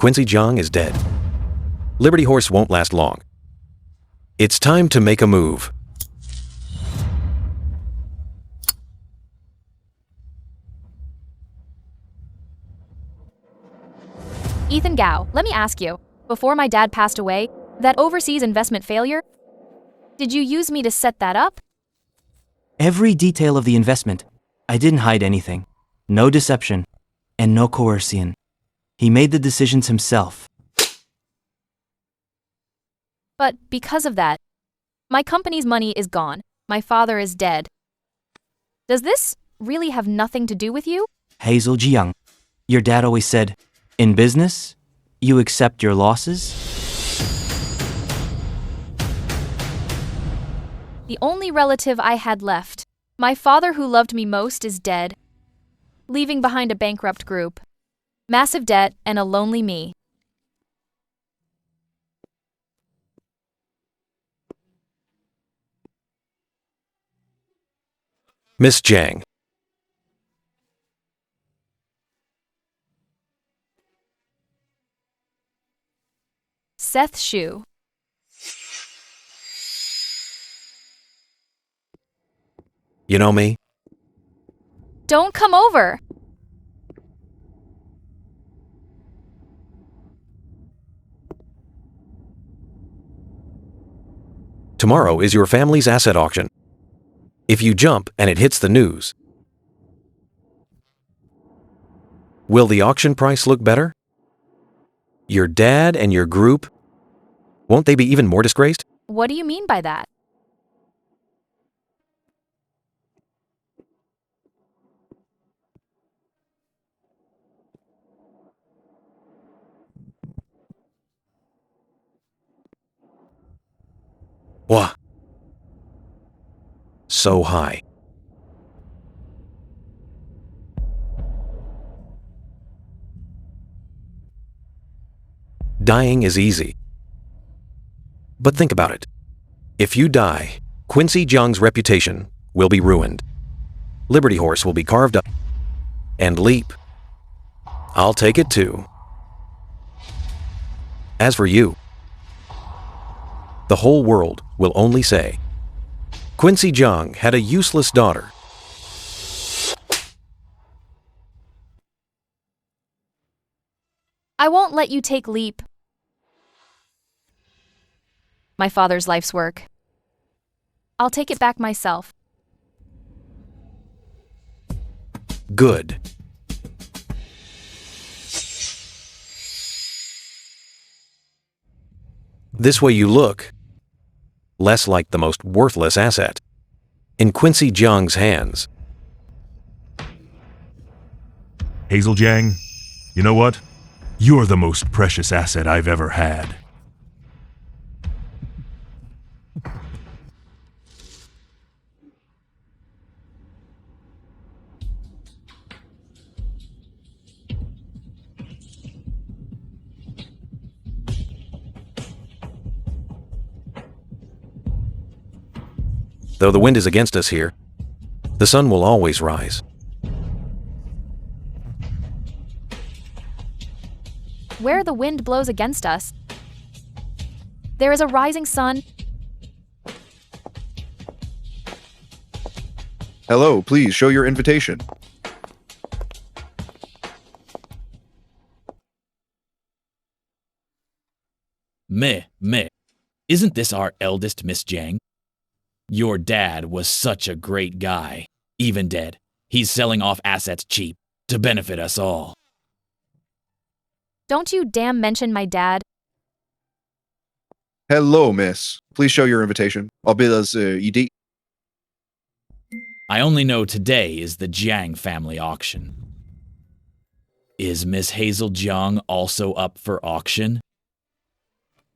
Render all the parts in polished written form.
Quincy Jiang is dead. Liberty Horse won't last long. It's time to make a move. Ethan Gao, let me ask you, before my dad passed away, that overseas investment failure, did you use me to set that up? Every detail of the investment. I didn't hide anything. No deception. And no coercion. He made the decisions himself. But because of that, my company's money is gone. My father is dead. Does this really have nothing to do with you? Hazel Jiang, your dad always said, in business, you accept your losses? The only relative I had left, my father who loved me most, is dead, leaving behind a bankrupt group, massive debt, and a lonely me. Miss Jiang. Seth Shu. You know me? Don't come over! Tomorrow is your family's asset auction. If you jump and it hits the news, will the auction price look better? Your dad and your group, won't they be even more disgraced? What do you mean by that? Wah. So high. Dying is easy. But think about it. If you die, Quincy Jiang's reputation will be ruined. Liberty Horse will be carved up. And Leap. I'll take it too. As for you, the whole world will only say, Quincy Jiang had a useless daughter. I won't let you take Leap. My father's life's work. I'll take it back myself. Good. This way you look less like the most worthless asset in Quincy Jiang's hands. Hazel Jiang, you know what? You're the most precious asset I've ever had. Though the wind is against us here, the sun will always rise. Where the wind blows against us, there is a rising sun. Hello, please show your invitation. Meh. Isn't this our eldest Miss Jiang? Your dad was such a great guy. Even dead, he's selling off assets cheap to benefit us all. Don't you damn mention my dad. Hello, miss. Please show your invitation. I'll be as ED. I only know today is the Jiang family auction. Is Miss Hazel Jiang also up for auction?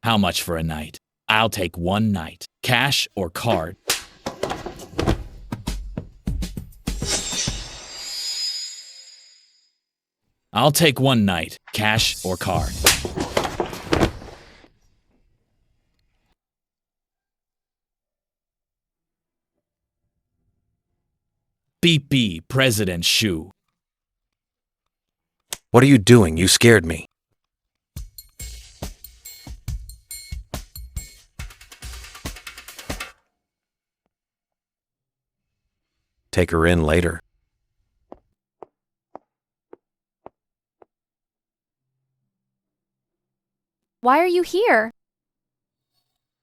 How much for a night? I'll take one night. Cash or card? I'll take one night. Cash or card? BP President Shu. What are you doing? You scared me. Take her in later. Why are you here?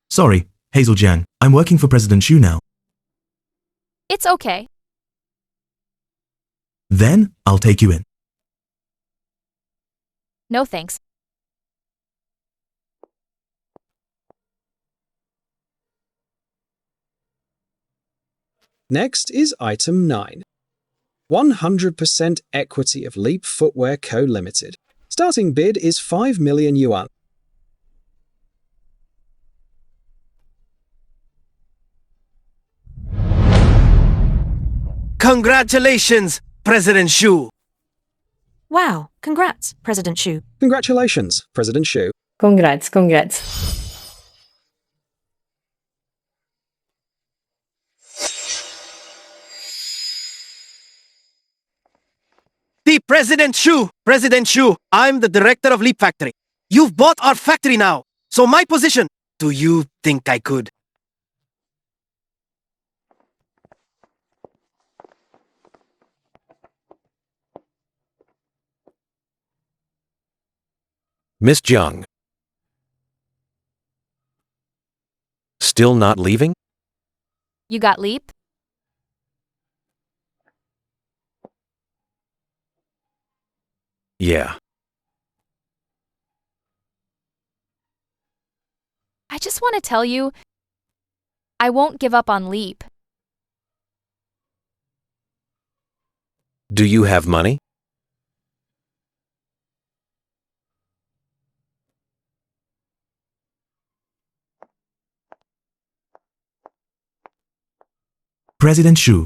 Sorry, Hazel Jiang. I'm working for President Xu now. It's okay. Then, I'll take you in. No thanks. Next is item 9. 100% equity of Leap Footwear Co. Limited. Starting bid is 5 million yuan. Congratulations, President Xu. Wow, congrats, President Xu. Congratulations, President Xu. Congrats. The President Xu, I'm the director of Leap Factory. You've bought our factory now, so my position, do you think I could? Miss Jiang. Still not leaving? You got Leap? Yeah. I just want to tell you, I won't give up on Leap. Do you have money? President Xu.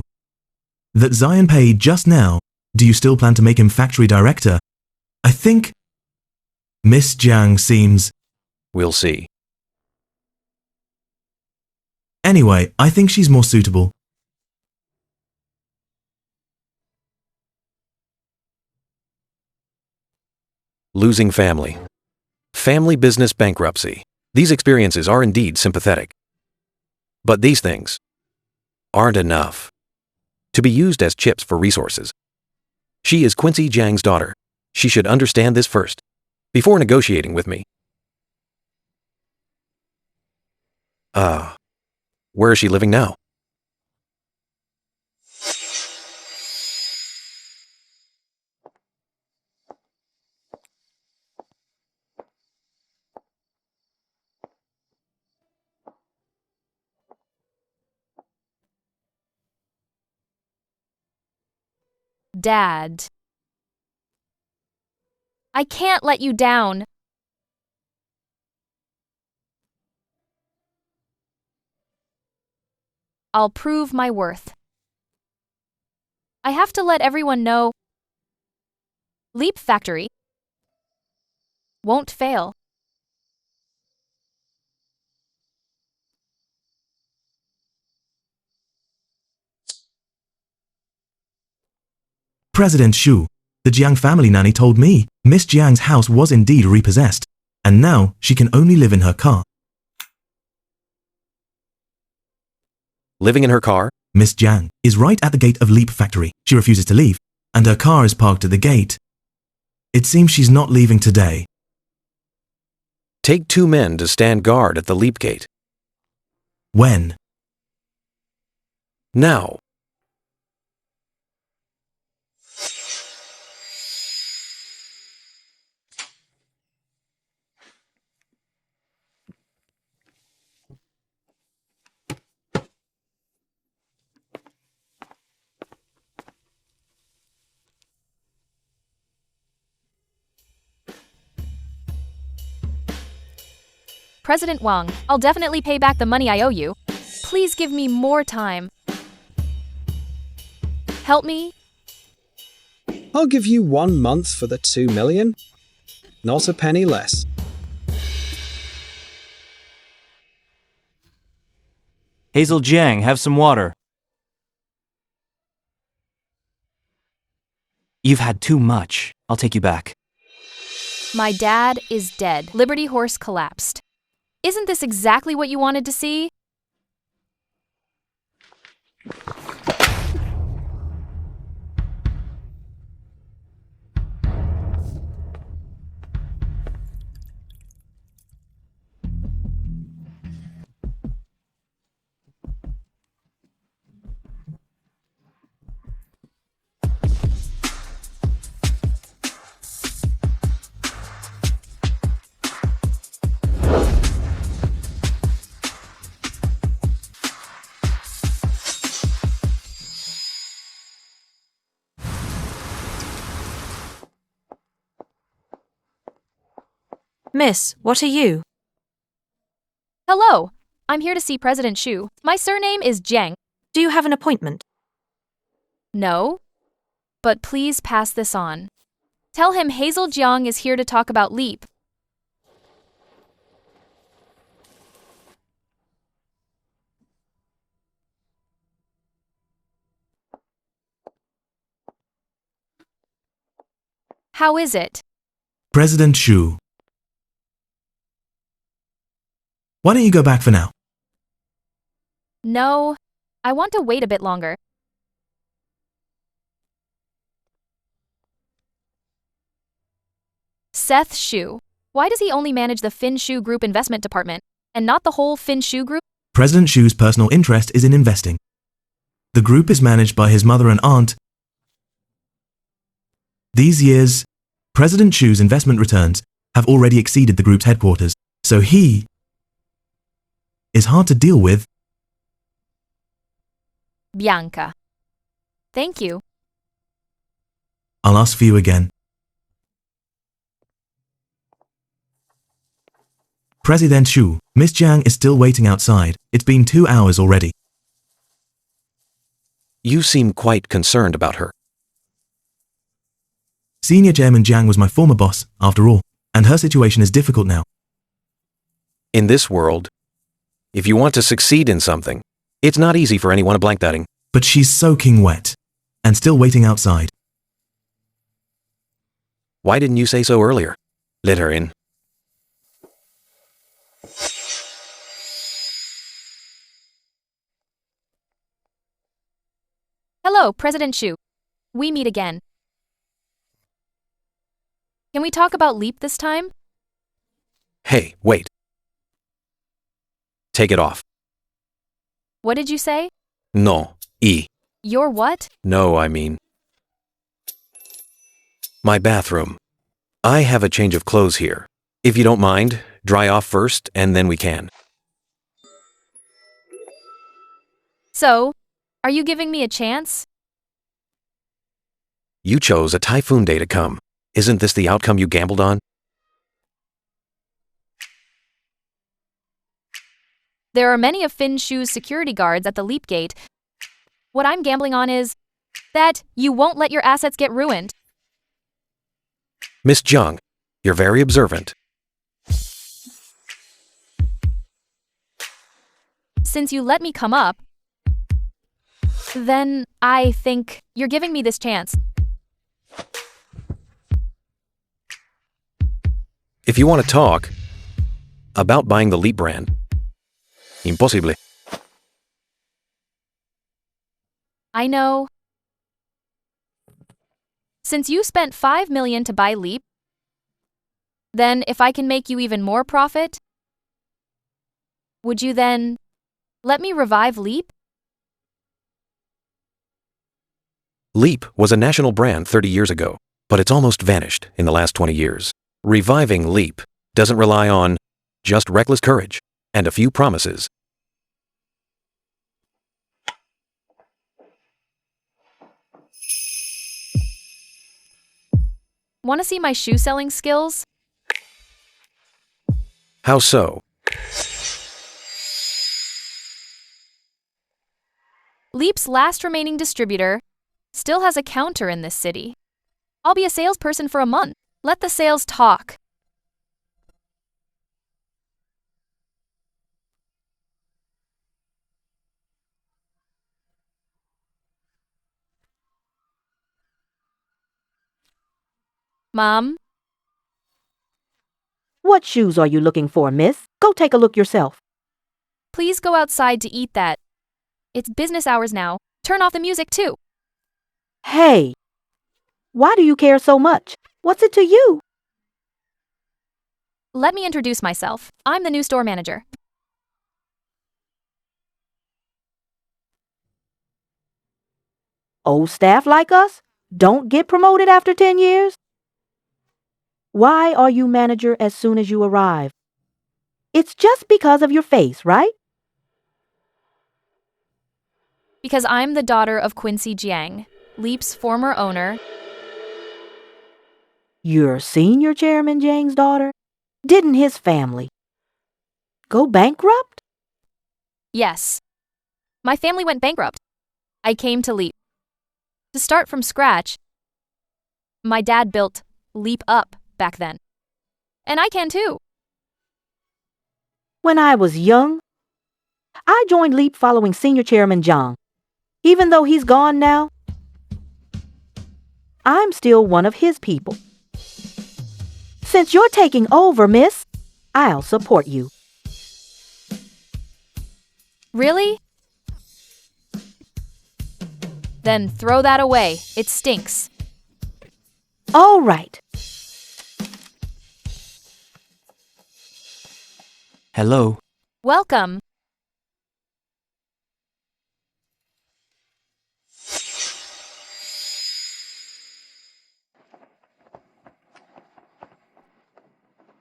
That Zion paid just now, do you still plan to make him factory director? I think Miss Jiang seems... We'll see. Anyway, I think she's more suitable. Losing family. Family business bankruptcy. These experiences are indeed sympathetic. But these things aren't enough to be used as chips for resources. She is Quincy Jiang's daughter. She should understand this first, before negotiating with me. Where is she living now? Dad. I can't let you down. I'll prove my worth. I have to let everyone know Leap Factory won't fail. President Xu, the Jiang family nanny told me Miss Jiang's house was indeed repossessed, and now she can only live in her car. Living in her car? Miss Jiang is right at the gate of Leap Factory. She refuses to leave, and her car is parked at the gate. It seems she's not leaving today. Take 2 men to stand guard at the Leap Gate. When? Now. President Wang, I'll definitely pay back the money I owe you. Please give me more time. Help me? I'll give you 1 month for the 2 million. Not a penny less. Hazel Jiang, have some water. You've had too much. I'll take you back. My dad is dead. Liberty Horse collapsed. Isn't this exactly what you wanted to see? Miss, what are you? Hello, I'm here to see President Shu. My surname is Jiang. Do you have an appointment? No? But please pass this on. Tell him Hazel Jiang is here to talk about Leap. How is it? President Shu. Why don't you go back for now? No, I want to wait a bit longer. Seth Shu. Why does he only manage the Fin Shu Group investment department and not the whole Fin Shu Group? President Shu's personal interest is in investing. The group is managed by his mother and aunt. These years, President Shu's investment returns have already exceeded the group's headquarters, so he is hard to deal with. Bianca. Thank you. I'll ask for you again. President Shu, Miss Jiang is still waiting outside. It's been 2 hours already. You seem quite concerned about her. Senior Chairman Jiang was my former boss, after all, and her situation is difficult now. In this world, if you want to succeed in something, it's not easy for anyone to blank thatting. But she's soaking wet, and still waiting outside. Why didn't you say so earlier? Let her in. Hello, President Shu. We meet again. Can we talk about Leap this time? Hey, wait. Take it off. What did you say? No. Your what? No, I mean. My bathroom. I have a change of clothes here. If you don't mind, dry off first and then we can. So, are you giving me a chance? You chose a typhoon day to come. Isn't this the outcome you gambled on? There are many of Fin Shu's security guards at the Leap Gate. What I'm gambling on is that you won't let your assets get ruined. Miss Jiang, you're very observant. Since you let me come up, then I think you're giving me this chance. If you want to talk about buying the Leap brand, imposible. I know. Since you spent $5 million to buy Leap, then if I can make you even more profit, would you then let me revive Leap? Leap was a national brand 30 years ago, but it's almost vanished in the last 20 years. Reviving Leap doesn't rely on just reckless courage and a few promises. Want to see my shoe selling skills? How so? Leap's last remaining distributor still has a counter in this city. I'll be a salesperson for a month. Let the sales talk. Mom? What shoes are you looking for, miss? Go take a look yourself. Please go outside to eat that. It's business hours now. Turn off the music too. Hey, why do you care so much? What's it to you? Let me introduce myself. I'm the new store manager. Old staff like us don't get promoted after 10 years? Why are you manager as soon as you arrive? It's just because of your face, right? Because I'm the daughter of Quincy Jiang, Leap's former owner. You're Senior Chairman Jiang's daughter? Didn't his family go bankrupt? Yes. My family went bankrupt. I came to Leap. To start from scratch, my dad built Leap Up back then. And I can too. When I was young, I joined Leap following Senior Chairman John. Even though he's gone now, I'm still one of his people. Since you're taking over, miss, I'll support you. Really? Then throw that away. It stinks. All right. Hello. Welcome.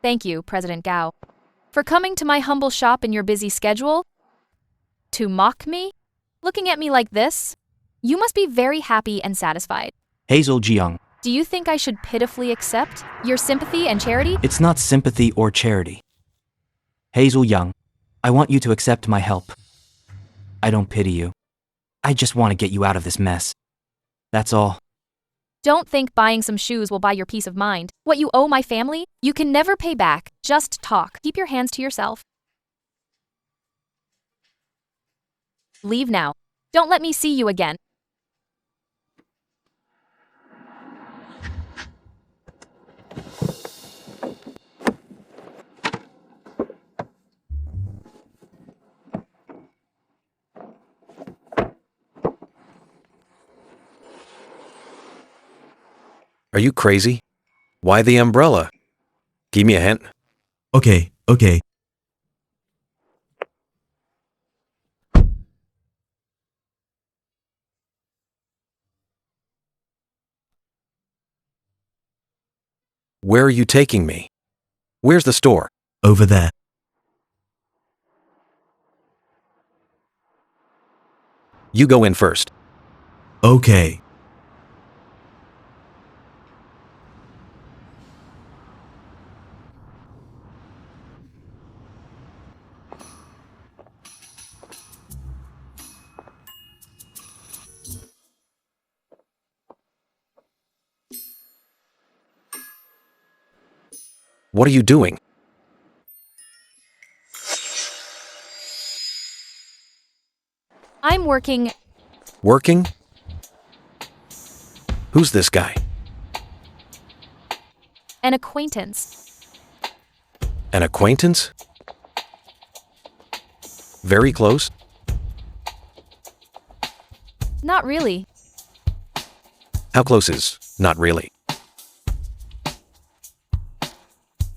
Thank you, President Gao, for coming to my humble shop in your busy schedule. To mock me? Looking at me like this? You must be very happy and satisfied. Hazel Jiang. Do you think I should pitifully accept your sympathy and charity? It's not sympathy or charity. Hazel Young, I want you to accept my help. I don't pity you. I just want to get you out of this mess. That's all. Don't think buying some shoes will buy your peace of mind. What you owe my family, you can never pay back. Just talk. Keep your hands to yourself. Leave now. Don't let me see you again. Are you crazy? Why the umbrella? Give me a hint. Okay. Where are you taking me? Where's the store? Over there. You go in first. Okay. What are you doing? I'm working. Working? Who's this guy? An acquaintance. An acquaintance? Very close? Not really. How close is not really?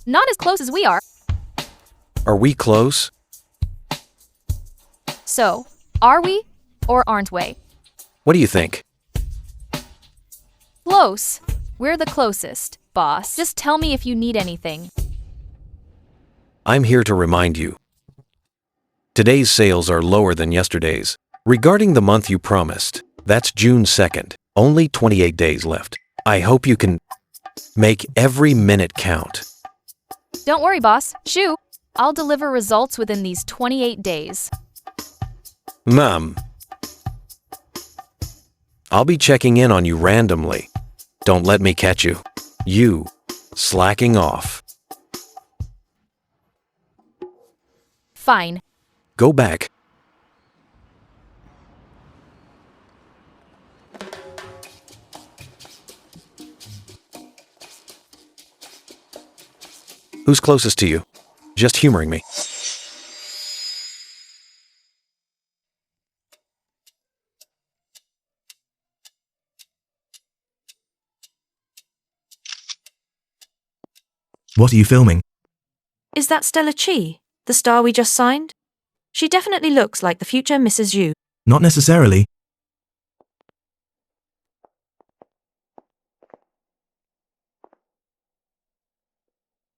Not as close as we are. Are we close? So, are we or aren't we? What do you think? Close. We're the closest, boss. Just tell me if you need anything. I'm here to remind you. Today's sales are lower than yesterday's. Regarding the month you promised, that's June 2nd. Only 28 days left. I hope you can make every minute count. Don't worry, boss. Shoo! I'll deliver results within these 28 days. Mom, I'll be checking in on you randomly. Don't let me catch you. You slacking off. Fine. Go back. Who's closest to you? Just humoring me. What are you filming? Is that Stella Chi, the star we just signed? She definitely looks like the future Mrs. Yu. Not necessarily.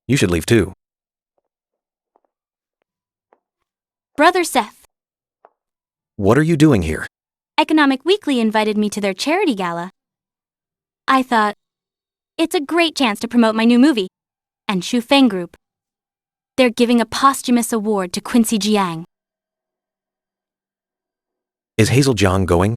You should leave too. Brother Seth, What are you doing here? Economic Weekly invited me to their charity gala. I thought, it's a great chance to promote my new movie, and Shu Feng Group. They're giving a posthumous award to Quincy Jiang. Is Hazel Jiang going?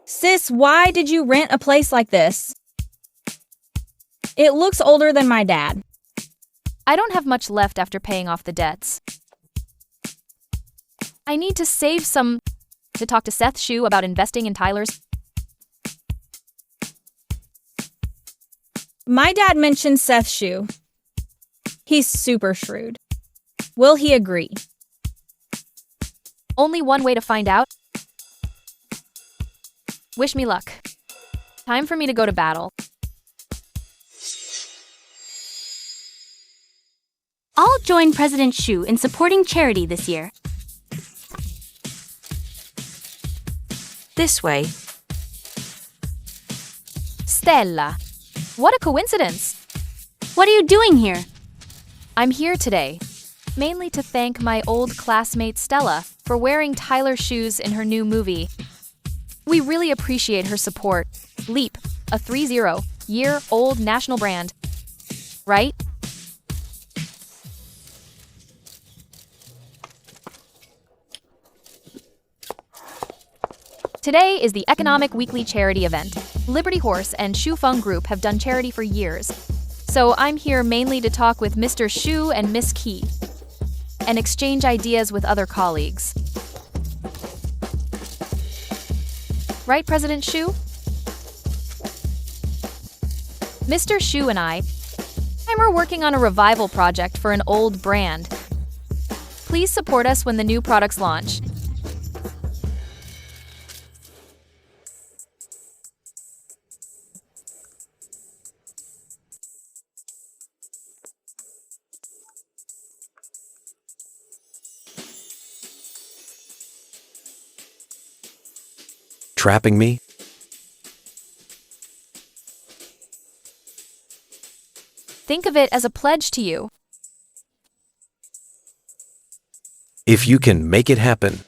Sis, why did you rent a place like this? It looks older than my dad. I don't have much left after paying off the debts. I need to save some to talk to Seth Shu about investing in Tyler's. My dad mentioned Seth Shu. He's super shrewd. Will he agree? Only one way to find out. Wish me luck. Time for me to go to battle. I'll join President Shu in supporting charity this year. This way. Stella. What a coincidence. What are you doing here? I'm here today, mainly to thank my old classmate Stella for wearing Tyler's shoes in her new movie. We really appreciate her support. Leap, a 30-year-old national brand. Right? Today is the Economic Weekly charity event. Liberty Horse and Shu Feng Group have done charity for years. So I'm here mainly to talk with Mr. Shu and Miss Qi and exchange ideas with other colleagues. Right, President Shu? Mr. Shu and I are working on a revival project for an old brand. Please support us when the new products launch. Trapping me? Think of it as a pledge to you. If you can make it happen,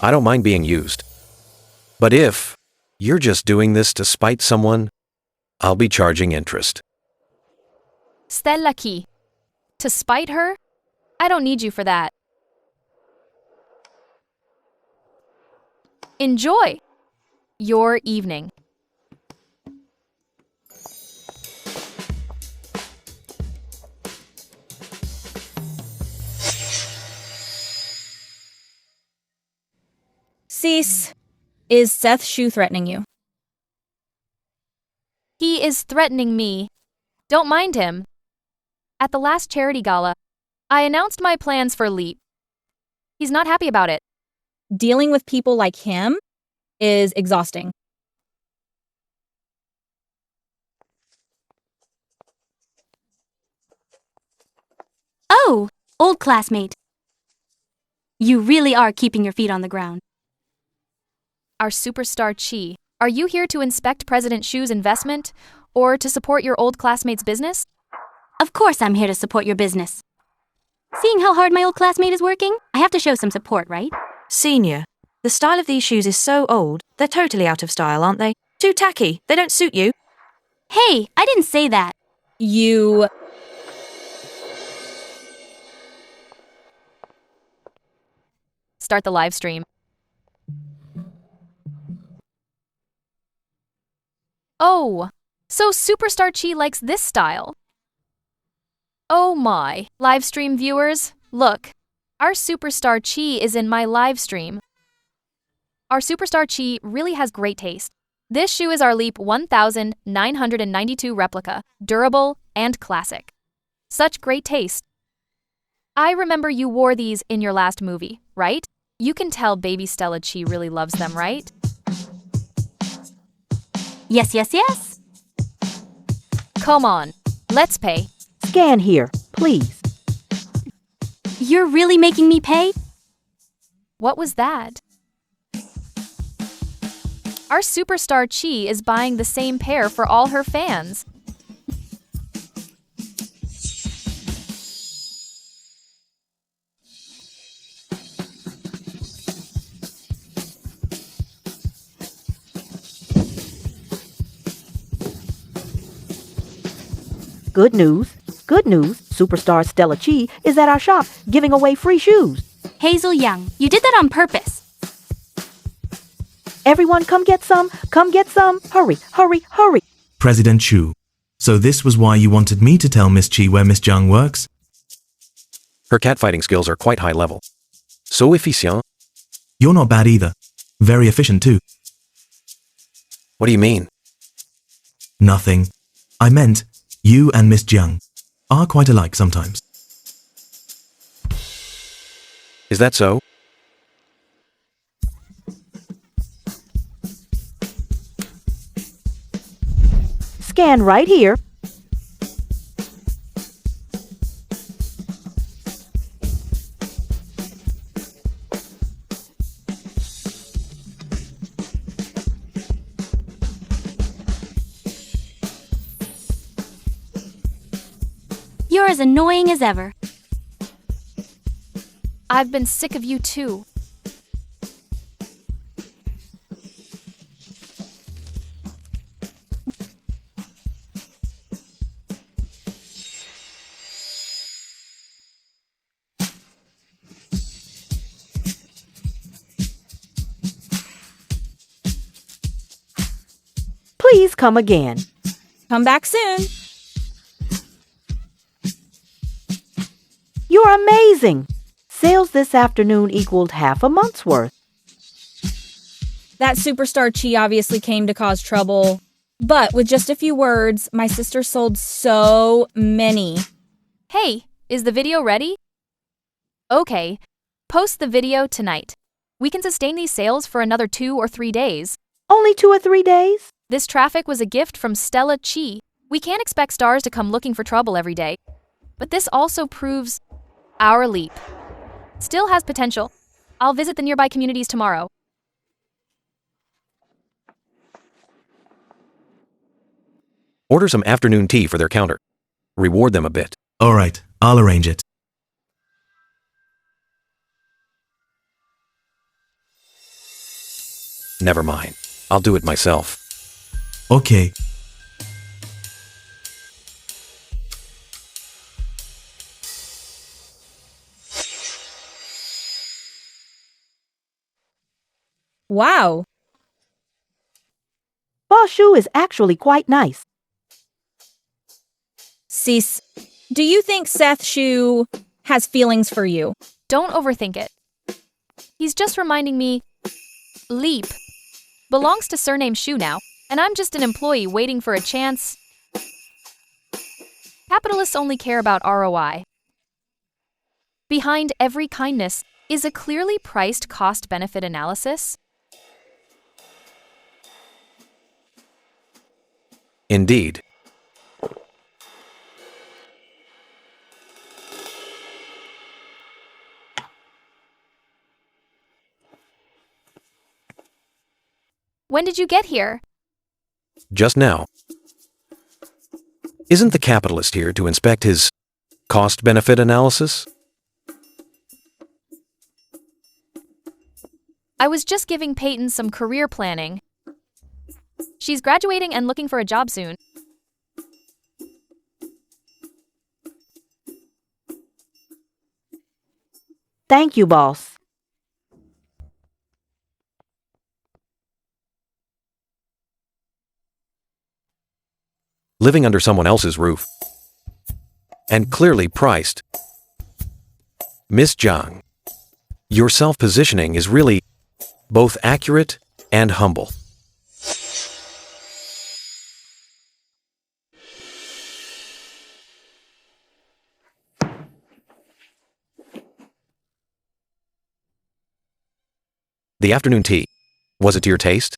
I don't mind being used. But if you're just doing this to spite someone, I'll be charging interest. Stella Qi. To spite her? I don't need you for that. Enjoy your evening. Cease. Is Seth Shu threatening you? He is threatening me. Don't mind him. At the last charity gala, I announced my plans for Leap. He's not happy about it. Dealing with people like him is exhausting. Oh, old classmate. You really are keeping your feet on the ground. Our superstar Qi, are you here to inspect President Shu's investment or to support your old classmate's business? Of course I'm here to support your business. Seeing how hard my old classmate is working, I have to show some support, right? Senior, the style of these shoes is so old, they're totally out of style, aren't they? Too tacky, they don't suit you. Hey, I didn't say that. You... Start the live stream. Oh, so Superstar Qi likes this style. Oh my, live stream viewers, look. Our Superstar Qi is in my live stream. Our Superstar Qi really has great taste. This shoe is our Leap 1992 replica, durable and classic. Such great taste. I remember you wore these in your last movie, right? You can tell baby Stella Qi really loves them, right? Yes, yes, yes. Come on, let's pay. Scan here, please. You're really making me pay? What was that? Our superstar Qi is buying the same pair for all her fans. Good news. Good news. Superstar Stella Chi is at our shop giving away free shoes. Hazel Young, you did that on purpose. Everyone come get some. Come get some. Hurry, hurry, hurry. President Chu. So this was why you wanted me to tell Miss Chi where Miss Jung works? Her catfighting skills are quite high level. So efficient. You're not bad either. Very efficient too. What do you mean? Nothing. I meant, you and Miss Jung are quite alike sometimes. Is that so? Scan right here. You're as annoying as ever. I've been sick of you too. Please come again. Come back soon. You're amazing. Sales this afternoon equaled half a month's worth. That superstar Chi obviously came to cause trouble. But with just a few words, my sister sold so many. Hey, is the video ready? Okay, post the video tonight. We can sustain these sales for another 2 or 3 days. Only 2 or 3 days? This traffic was a gift from Stella Chi. We can't expect stars to come looking for trouble every day. But this also proves our leap still has potential. I'll visit the nearby communities tomorrow. Order some afternoon tea for their counter. Reward them a bit. Alright, I'll arrange it. Never mind. I'll do it myself. Okay. Wow. Boss Shu is actually quite nice. Sis, do you think Seth Shu has feelings for you? Don't overthink it. He's just reminding me, Leap belongs to surname Shu now, and I'm just an employee waiting for a chance. Capitalists only care about ROI. Behind every kindness is a clearly priced cost-benefit analysis. Indeed. When did you get here? Just now. Isn't the capitalist here to inspect his cost-benefit analysis? I was just giving Peyton some career planning. She's graduating and looking for a job soon. Thank you, boss. Living under someone else's roof. And clearly priced. Miss Zhang, your self-positioning is really both accurate and humble. The afternoon tea, was it to your taste?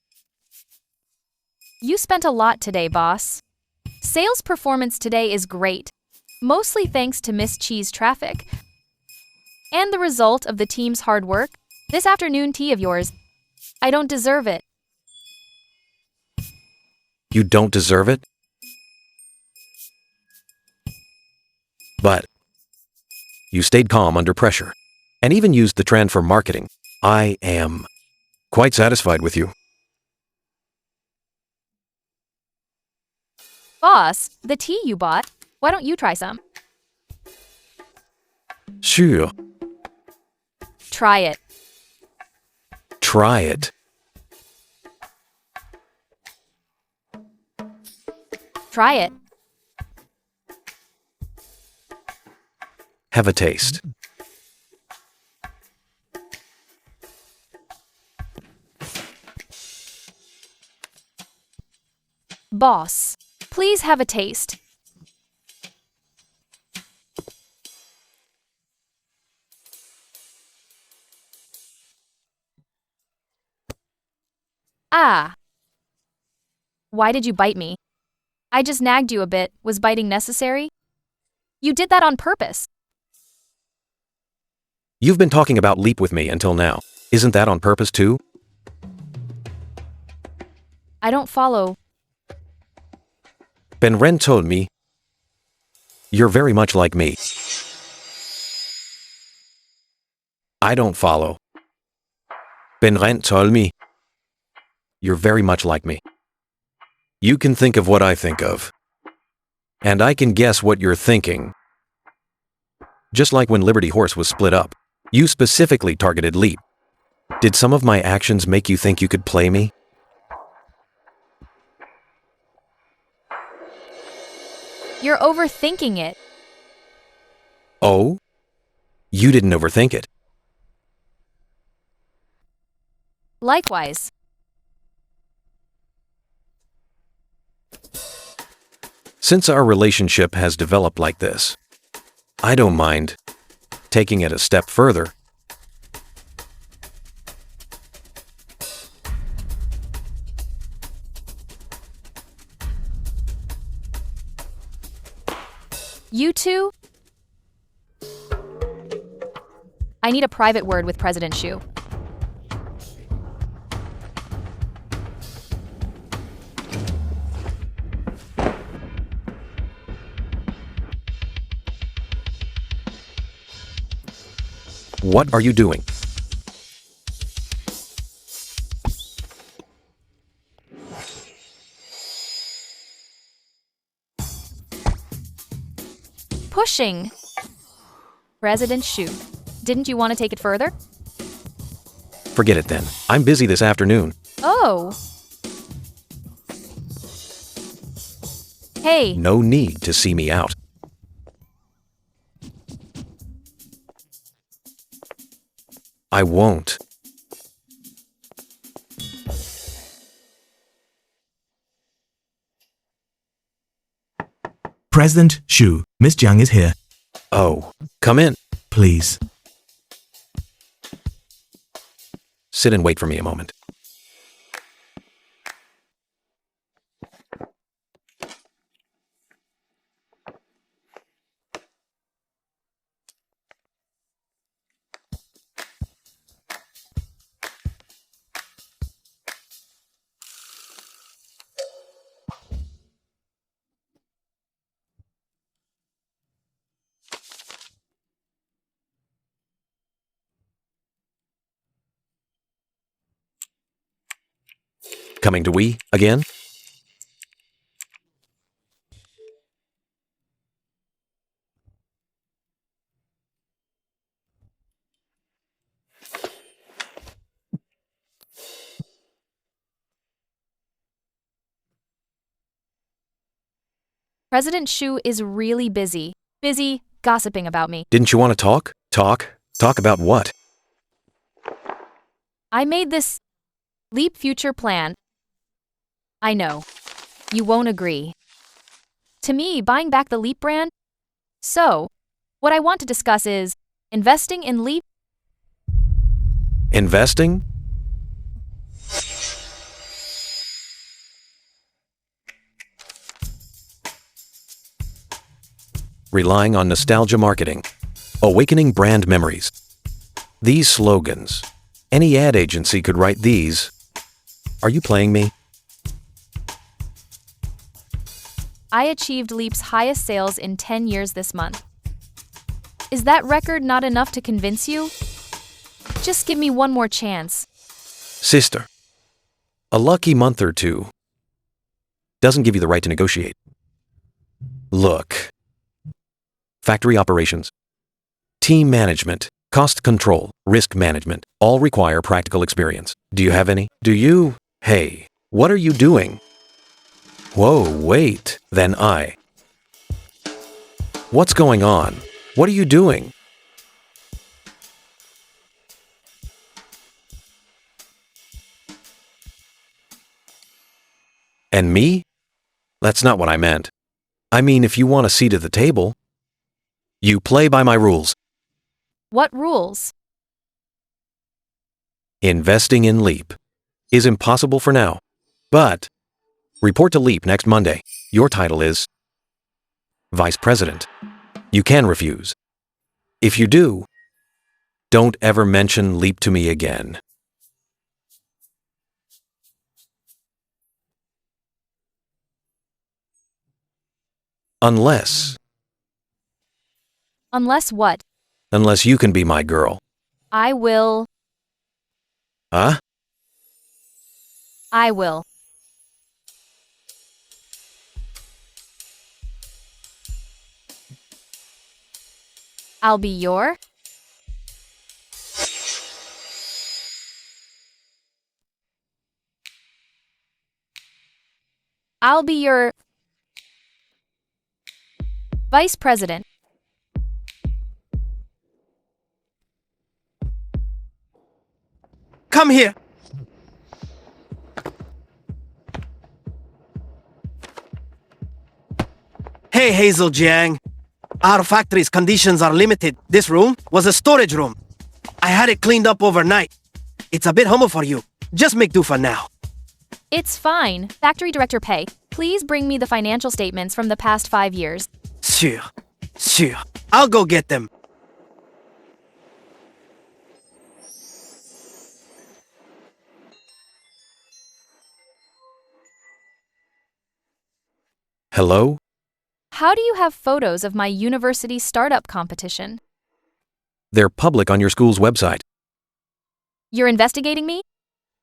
You spent a lot today, boss. Sales performance today is great, mostly thanks to Miss Chi's traffic. And the result of the team's hard work, this afternoon tea of yours, I don't deserve it. You don't deserve it? But you stayed calm under pressure, and even used the trend for marketing. I am quite satisfied with you. Boss, the tea you bought, Why don't you try some? Sure. Try it. Try it. Try it. Have a taste. Boss, please have a taste. Ah. Why did you bite me? I just nagged you a bit. Was biting necessary? You did that on purpose. You've been talking about Leap with me until now. Isn't that on purpose too? I don't follow. Ben Ren told me you're very much like me. I don't follow. Ben Ren told me you're very much like me. You can think of what I think of. And I can guess what you're thinking. Just like when Liberty Horse was split up, you specifically targeted Leap. Did some of my actions make you think you could play me? You're overthinking it. Oh? You didn't overthink it. Likewise. Since our relationship has developed like this, I don't mind taking it a step further. You two? I need a private word with President Shu. What are you doing? Pushing. President Shu, didn't you want to take it further? Forget it then. I'm busy this afternoon. Oh. Hey. No need to see me out. I won't. President Shu, Miss Jiang is here. Oh, come in. Please. Sit and wait for me a moment. Coming to we again? President Shu is really busy. Busy gossiping about me. Didn't you want to talk? Talk about what? I made this Leap future plan. I know. You won't agree. To me, buying back the Leap brand? So, what I want to discuss is investing in Leap. Investing? Relying on nostalgia marketing. Awakening brand memories. These slogans. Any ad agency could write these. Are you playing me? I achieved Leap's highest sales in 10 years this month. Is that record not enough to convince you? Just give me one more chance. Sister, a lucky month or two doesn't give you the right to negotiate. Look, factory operations, team management, cost control, risk management, all require practical experience. Do you have any? Do you? Hey, what are you doing? Whoa, wait, then I. What's going on? What are you doing? And me? That's not what I meant. I mean, if you want a seat at the table, you play by my rules. What rules? Investing in Leap is impossible for now, but report to Leap next Monday. Your title is Vice President. You can refuse. If you do, don't ever mention Leap to me again. Unless what? Unless you can be my girl. I will. Huh? I will. I'll be your. I'll be your Vice President. Come here. Hey, Hazel Jiang. Our factory's conditions are limited. This room was a storage room. I had it cleaned up overnight. It's a bit humble for you. Just make do for now. It's fine. Factory Director Pei, please bring me the financial statements from the past 5 years. Sure. I'll go get them. Hello? How do you have photos of my university startup competition? They're public on your school's website. You're investigating me?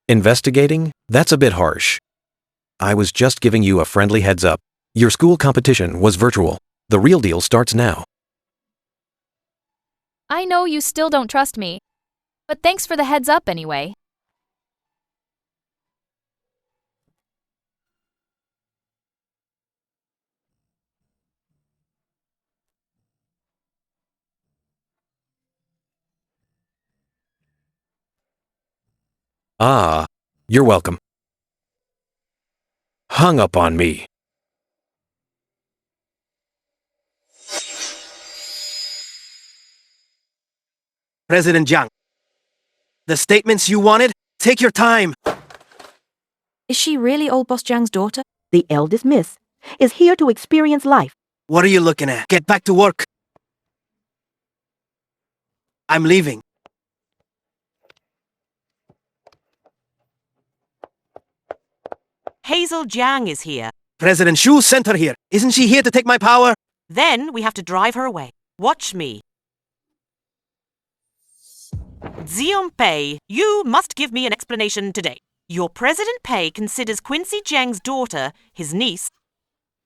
Investigating? That's a bit harsh. I was just giving you a friendly heads up. Your school competition was virtual. The real deal starts now. I know you still don't trust me, but thanks for the heads up anyway. Ah, you're welcome. Hung up on me. President Jiang. The statements you wanted? Take your time. Is she really old boss Jiang's daughter? The eldest miss is here to experience life. What are you looking at? Get back to work. I'm leaving. Hazel Jiang is here. President Shu sent her here. Isn't she here to take my power? Then we have to drive her away. Watch me. Zion Pei, you must give me an explanation today. Your President Pei considers Quincy Jiang's daughter, his niece,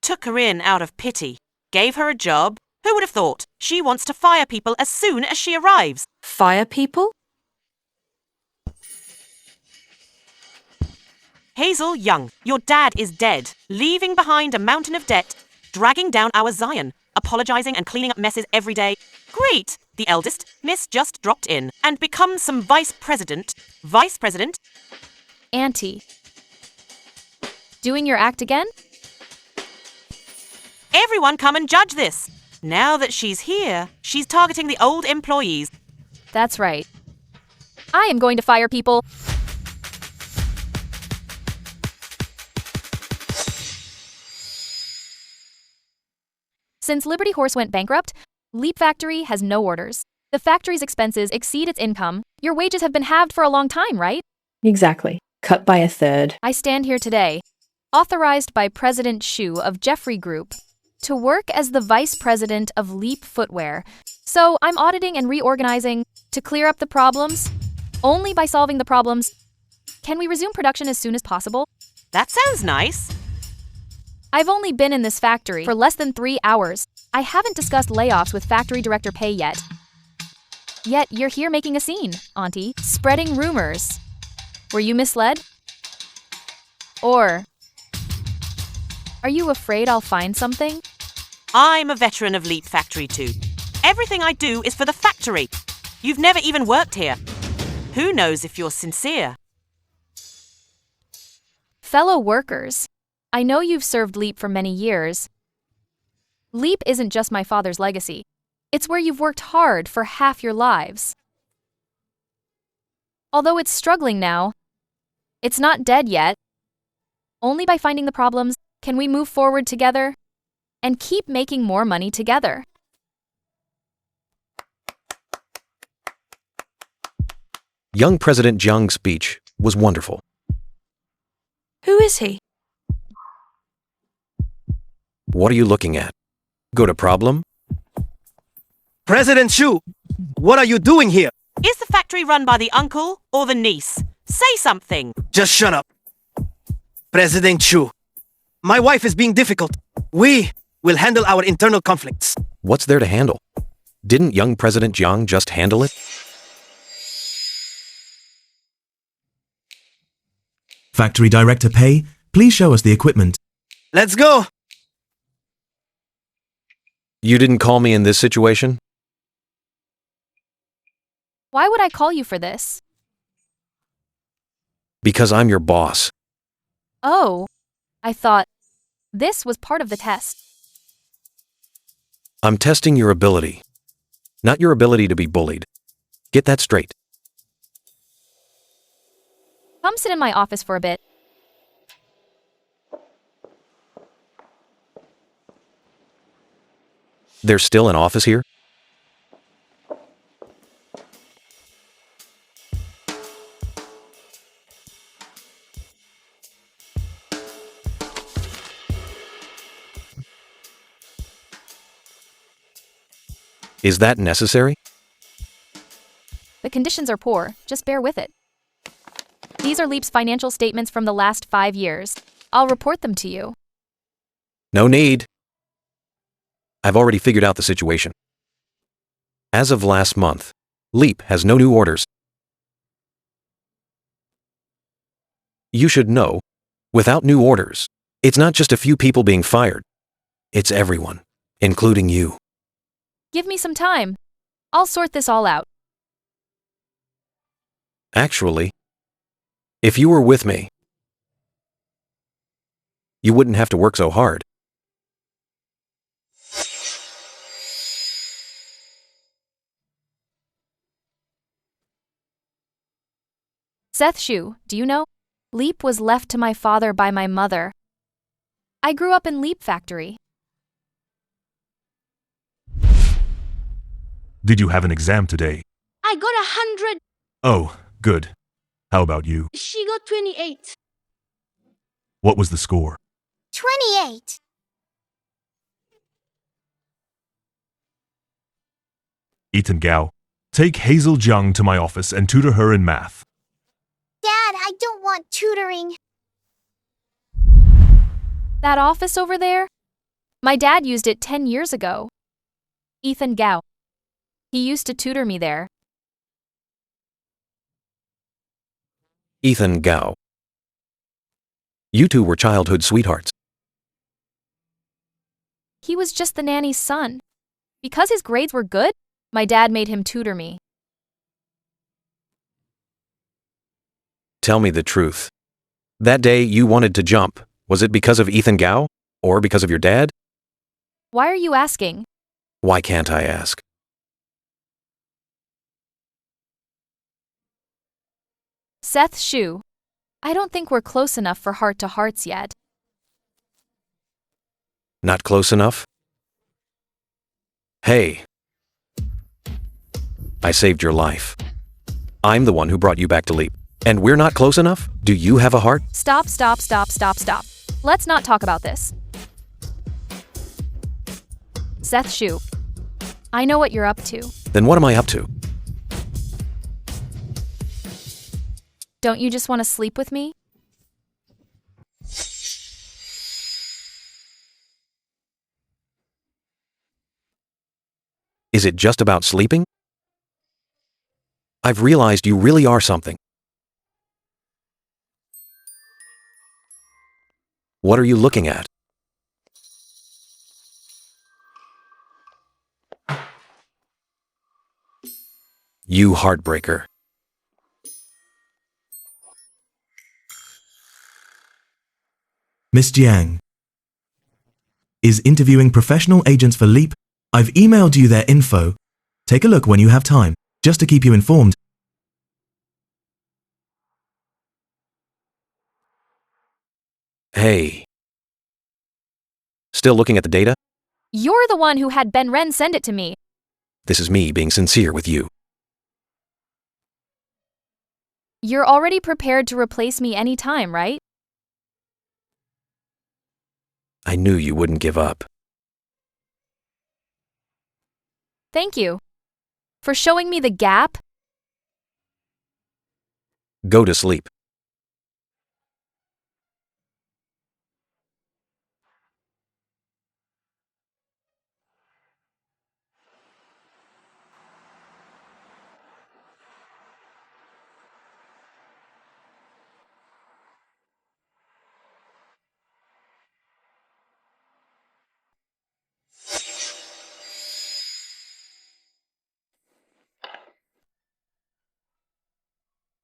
took her in out of pity, gave her a job. Who would have thought? She wants to fire people as soon as she arrives. Fire people? Hazel Young, your dad is dead, leaving behind a mountain of debt, dragging down our Zion, apologizing and cleaning up messes every day. Great! The eldest, Miss, just dropped in and becomes some vice president. Vice president? Auntie. Doing your act again? Everyone come and judge this. Now that she's here, she's targeting the old employees. That's right. I am going to fire people. Since Liberty Horse went bankrupt, Leap Factory has no orders. The factory's expenses exceed its income. Your wages have been halved for a long time, right? Exactly. Cut by a third. I stand here today, authorized by President Shu of Jeffrey Group, to work as the Vice President of Leap Footwear. So I'm auditing and reorganizing to clear up the problems. Only by solving the problems can we resume production as soon as possible. That sounds nice. I've only been in this factory for less than 3 hours. I haven't discussed layoffs with factory director Pei yet. Yet you're here making a scene, Auntie, spreading rumors. Were you misled? Or are you afraid I'll find something? I'm a veteran of Leap Factory too. Everything I do is for the factory. You've never even worked here. Who knows if you're sincere? Fellow workers, I know you've served Leap for many years. Leap isn't just my father's legacy. It's where you've worked hard for half your lives. Although it's struggling now, it's not dead yet. Only by finding the problems can we move forward together and keep making more money together. Young President Jiang's speech was wonderful. Who is he? What are you looking at? Got a problem? President Shu, what are you doing here? Is the factory run by the uncle or the niece? Say something. Just shut up. President Shu, my wife is being difficult. We will handle our internal conflicts. What's there to handle? Didn't young President Jiang just handle it? Factory Director Pei, please show us the equipment. Let's go. You didn't call me in this situation? Why would I call you for this? Because I'm your boss. Oh, I thought this was part of the test. I'm testing your ability, not your ability to be bullied. Get that straight. Come sit in my office for a bit. There's still an office here? Is that necessary? The conditions are poor, just bear with it. These are Leap's financial statements from the last 5 years. I'll report them to you. No need. I've already figured out the situation. As of last month, Leap has no new orders. You should know, without new orders, it's not just a few people being fired. It's everyone, including you. Give me some time. I'll sort this all out. Actually, if you were with me, you wouldn't have to work so hard. Seth Shu, do you know? Leap was left to my father by my mother. I grew up in Leap Factory. Did you have an exam today? I got 100. Oh, good. How about you? She got 28. What was the score? 28. Ethan Gao, take Hazel Jiang to my office and tutor her in math. Dad, I don't want tutoring. That office over there? My dad used it 10 years ago. Ethan Gao. He used to tutor me there. Ethan Gao. You two were childhood sweethearts. He was just the nanny's son. Because his grades were good, my dad made him tutor me. Tell me the truth. That day you wanted to jump, was it because of Ethan Gao? Or because of your dad? Why are you asking? Why can't I ask? Seth Shu. I don't think we're close enough for heart-to-hearts yet. Not close enough? Hey. I saved your life. I'm the one who brought you back to Leap. And we're not close enough? Do you have a heart? Stop. Let's not talk about this. Seth Shu. I know what you're up to. Then what am I up to? Don't you just want to sleep with me? Is it just about sleeping? I've realized you really are something. What are you looking at? You heartbreaker. Miss Jiang is interviewing professional agents for Leap. I've emailed you their info. Take a look when you have time, just to keep you informed. Hey. Still looking at the data? You're the one who had Ben Ren send it to me. This is me being sincere with you. You're already prepared to replace me anytime, right? I knew you wouldn't give up. Thank you. For showing me the gap. Go to sleep.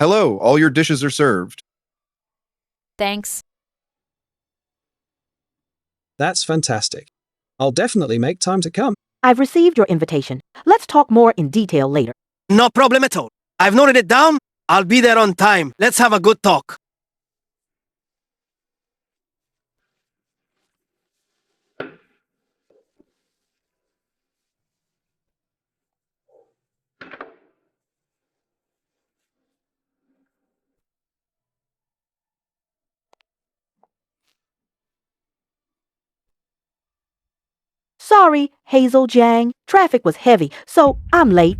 Hello, all your dishes are served. Thanks. That's fantastic. I'll definitely make time to come. I've received your invitation. Let's talk more in detail later. No problem at all. I've noted it down. I'll be there on time. Let's have a good talk. Sorry, Hazel Jiang. Traffic was heavy, so I'm late.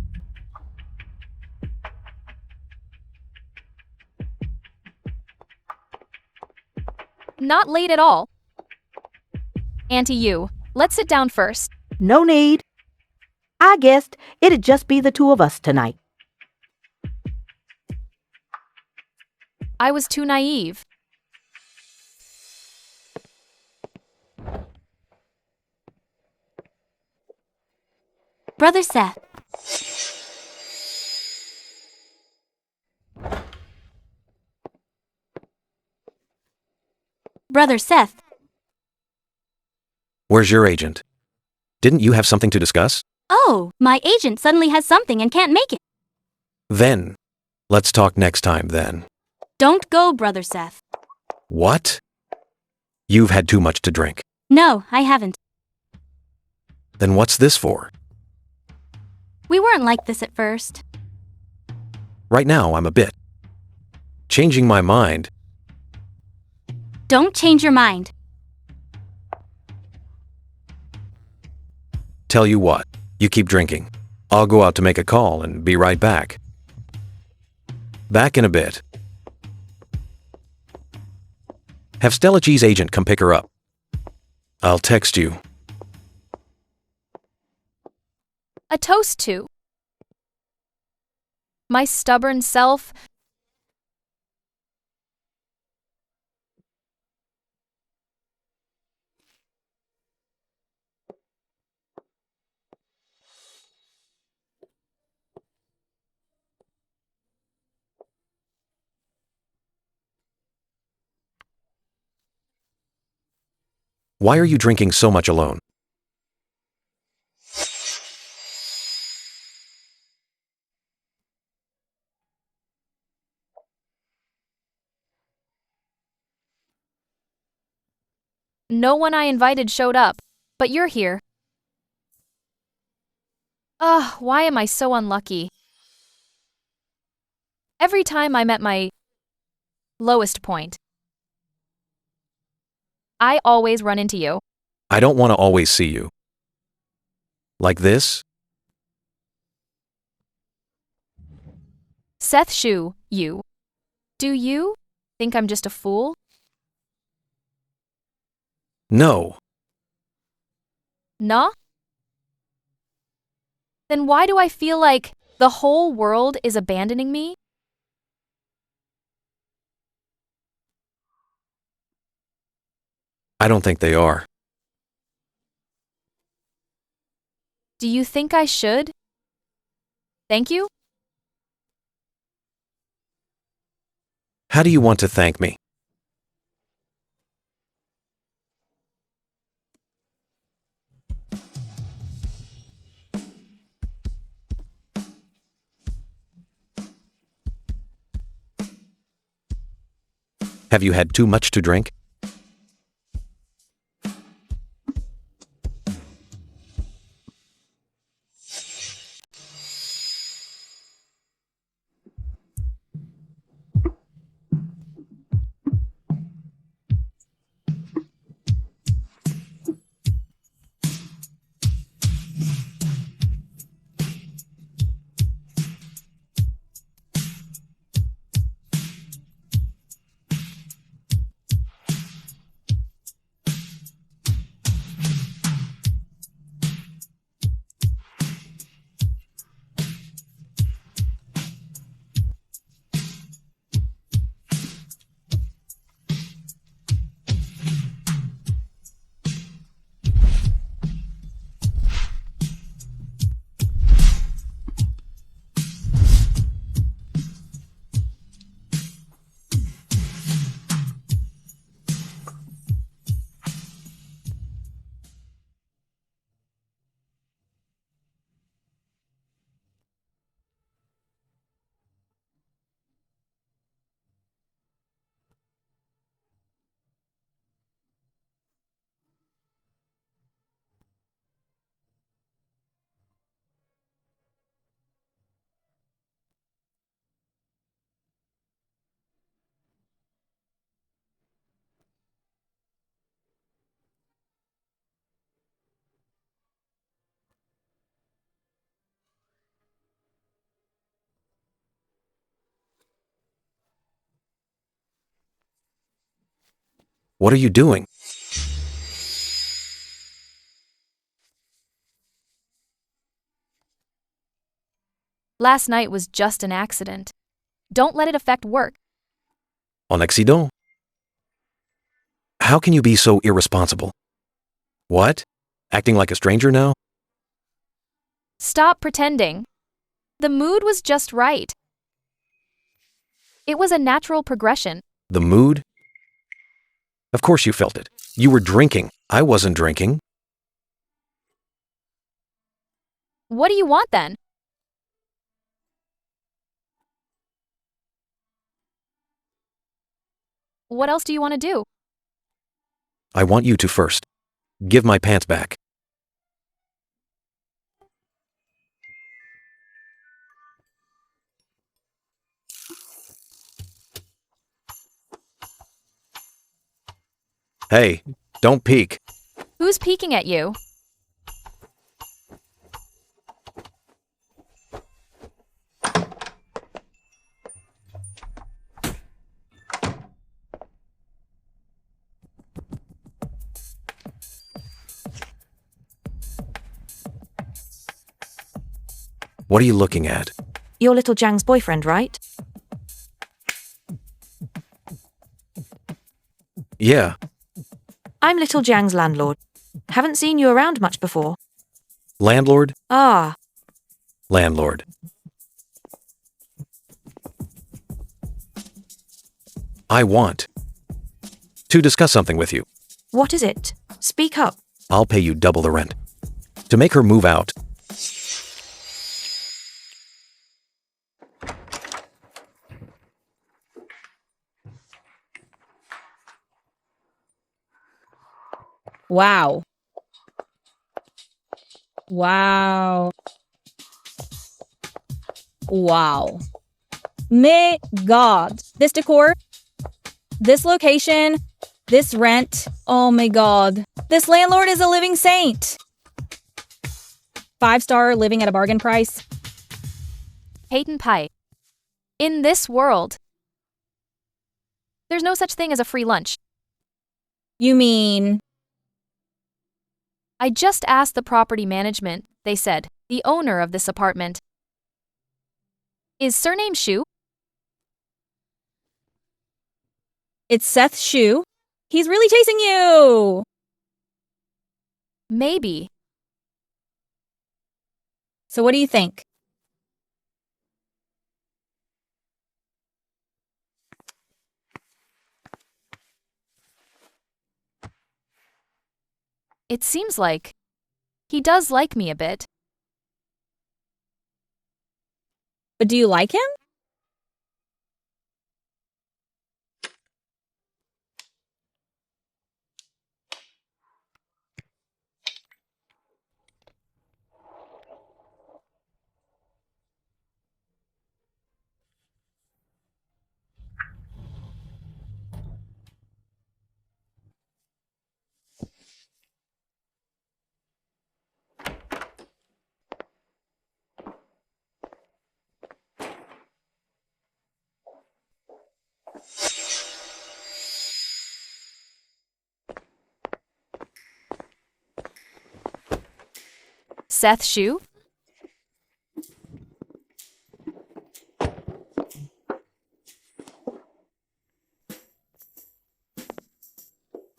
Not late at all. Auntie Yu, let's sit down first. No need. I guessed it'd just be the two of us tonight. I was too naive. Brother Seth. Brother Seth. Where's your agent? Didn't you have something to discuss? Oh, my agent suddenly has something and can't make it. Then, let's talk next time then. Don't go, Brother Seth. What? You've had too much to drink. No, I haven't. Then what's this for? We weren't like this at first. Right now, I'm a bit. Changing my mind. Don't change your mind. Tell you what, you keep drinking. I'll go out to make a call and be right back. Back in a bit. Have Stella G's agent come pick her up. I'll text you. A toast to my stubborn self. Why are you drinking so much alone? No one I invited showed up, but you're here. Ugh, why am I so unlucky? Every time I'm at my lowest point, I always run into you. I don't want to always see you. Like this? Seth Shu, you. Do you think I'm just a fool? No. Nah? Then why do I feel like the whole world is abandoning me? I don't think they are. Do you think I should? Thank you? How do you want to thank me? Have you had too much to drink? What are you doing? Last night was just an accident. Don't let it affect work. En accident? How can you be so irresponsible? What? Acting like a stranger now? Stop pretending. The mood was just right. It was a natural progression. The mood? Of course you felt it. You were drinking. I wasn't drinking. What do you want then? What else do you want to do? I want you to first. Give my pants back. Hey, don't peek. Who's peeking at you? What are you looking at? You're little Jiang's boyfriend, right? Yeah, I'm little Jiang's landlord. Haven't seen you around much before. landlord? Ah, Landlord. I want to discuss something with you. what is it? Speak up. I'll pay you double the rent. To make her move out. Wow. Wow. Wow. My God. This decor, this location, this rent. Oh my God. This landlord is a living saint. 5-star living at a bargain price. Peyton Pie. In this world, there's no such thing as a free lunch. You mean? I just asked the property management. They said, the owner of this apartment. Is surname Shu? It's Seth Shu. He's really chasing you! Maybe. So what do you think? It seems like he does like me a bit. But do you like him? Seth Shu?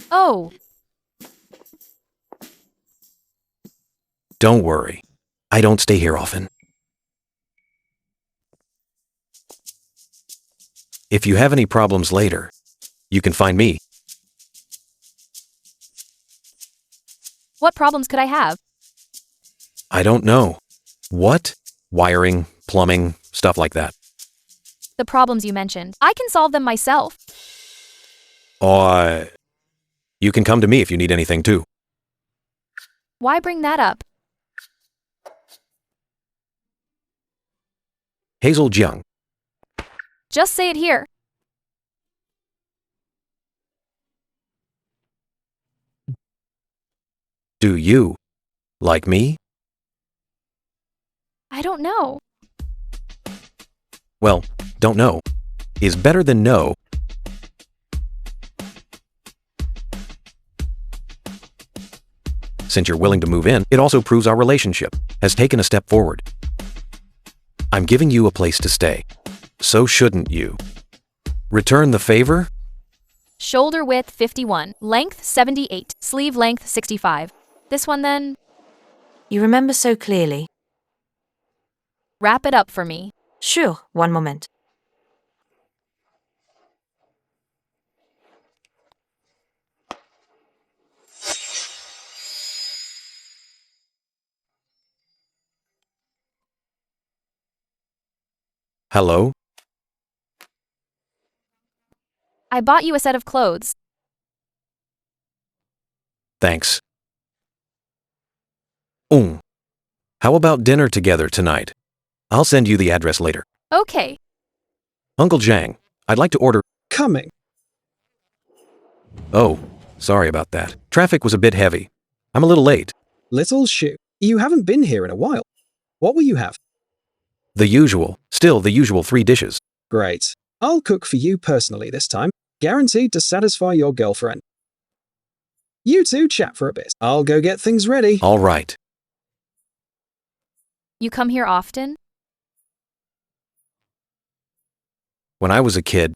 Oh, Don't worry. I don't stay here often. If you have any problems later, you can find me. what problems could I have? I don't know. What? Wiring, plumbing, stuff like that. The problems you mentioned. I can solve them myself. You can come to me if you need anything too. Why bring that up? Hazel Jiang. Just say it here. Do you like me? I don't know. Well, don't know is better than no. Since you're willing to move in, it also proves our relationship has taken a step forward. I'm giving you a place to stay. So shouldn't you? Return the favor? Shoulder width 51, length 78, sleeve length 65. This one then? You remember so clearly. Wrap it up for me. Sure, one moment. Hello? I bought you a set of clothes. Thanks. How about dinner together tonight? I'll send you the address later. Okay. Uncle Zhang, I'd like to order. Coming. Oh, sorry about that. Traffic was a bit heavy. I'm a little late. Little Shu, you haven't been here in a while. What will you have? The usual. Still the usual 3 dishes. Great. I'll cook for you personally this time, guaranteed to satisfy your girlfriend. You two chat for a bit. I'll go get things ready. All right. You come here often? When I was a kid,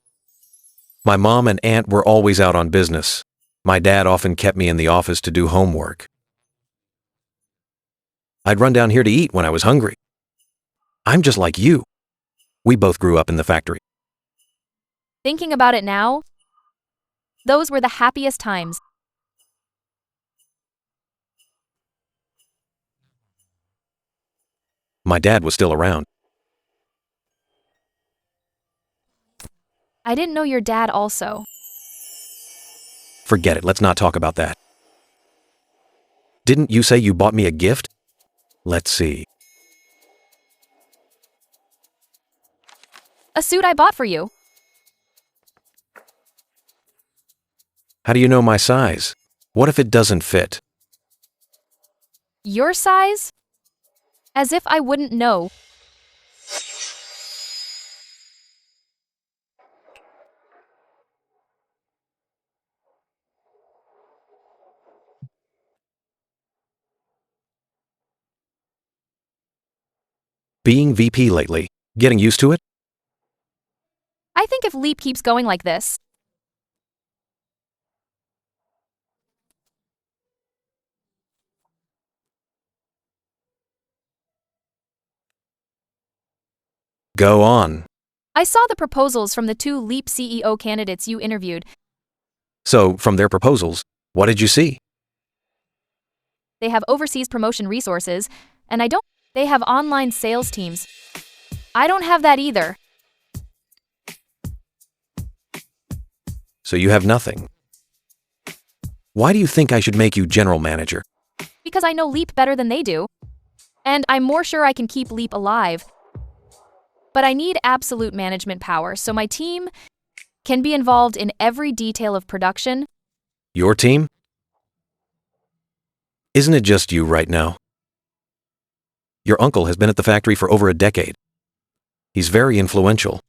my mom and aunt were always out on business. My dad often kept me in the office to do homework. I'd run down here to eat when I was hungry. I'm just like you. We both grew up in the factory. Thinking about it now, those were the happiest times. My dad was still around. I didn't know your dad also. Forget it, let's not talk about that. Didn't you say you bought me a gift? Let's see. A suit I bought for you. How do you know my size? What if it doesn't fit? Your size? As if I wouldn't know. being VP lately? Getting used to it? I think if Leap keeps going like this, Go on. I saw the proposals from the 2 Leap CEO candidates you interviewed. So, from their proposals, what did you see? They have overseas promotion resources, and they have online sales teams. I don't have that either. So you have nothing. Why do you think I should make you general manager? Because I know Leap better than they do. And I'm more sure I can keep Leap alive. But I need absolute management power so my team can be involved in every detail of production. Your team? Isn't it just you right now? Your uncle has been at the factory for over a decade. He's very influential.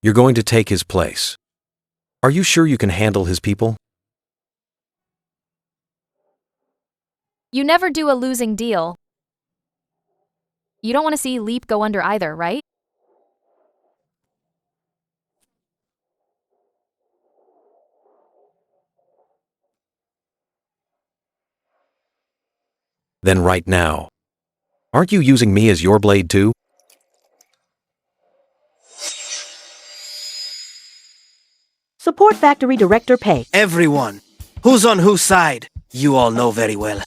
You're going to take his place. Are you sure you can handle his people? You never do a losing deal. You don't want to see Leap go under either, right? Then right now. Aren't you using me as your blade too? Support Factory Director pay. Everyone. Who's on whose side? You all know very well.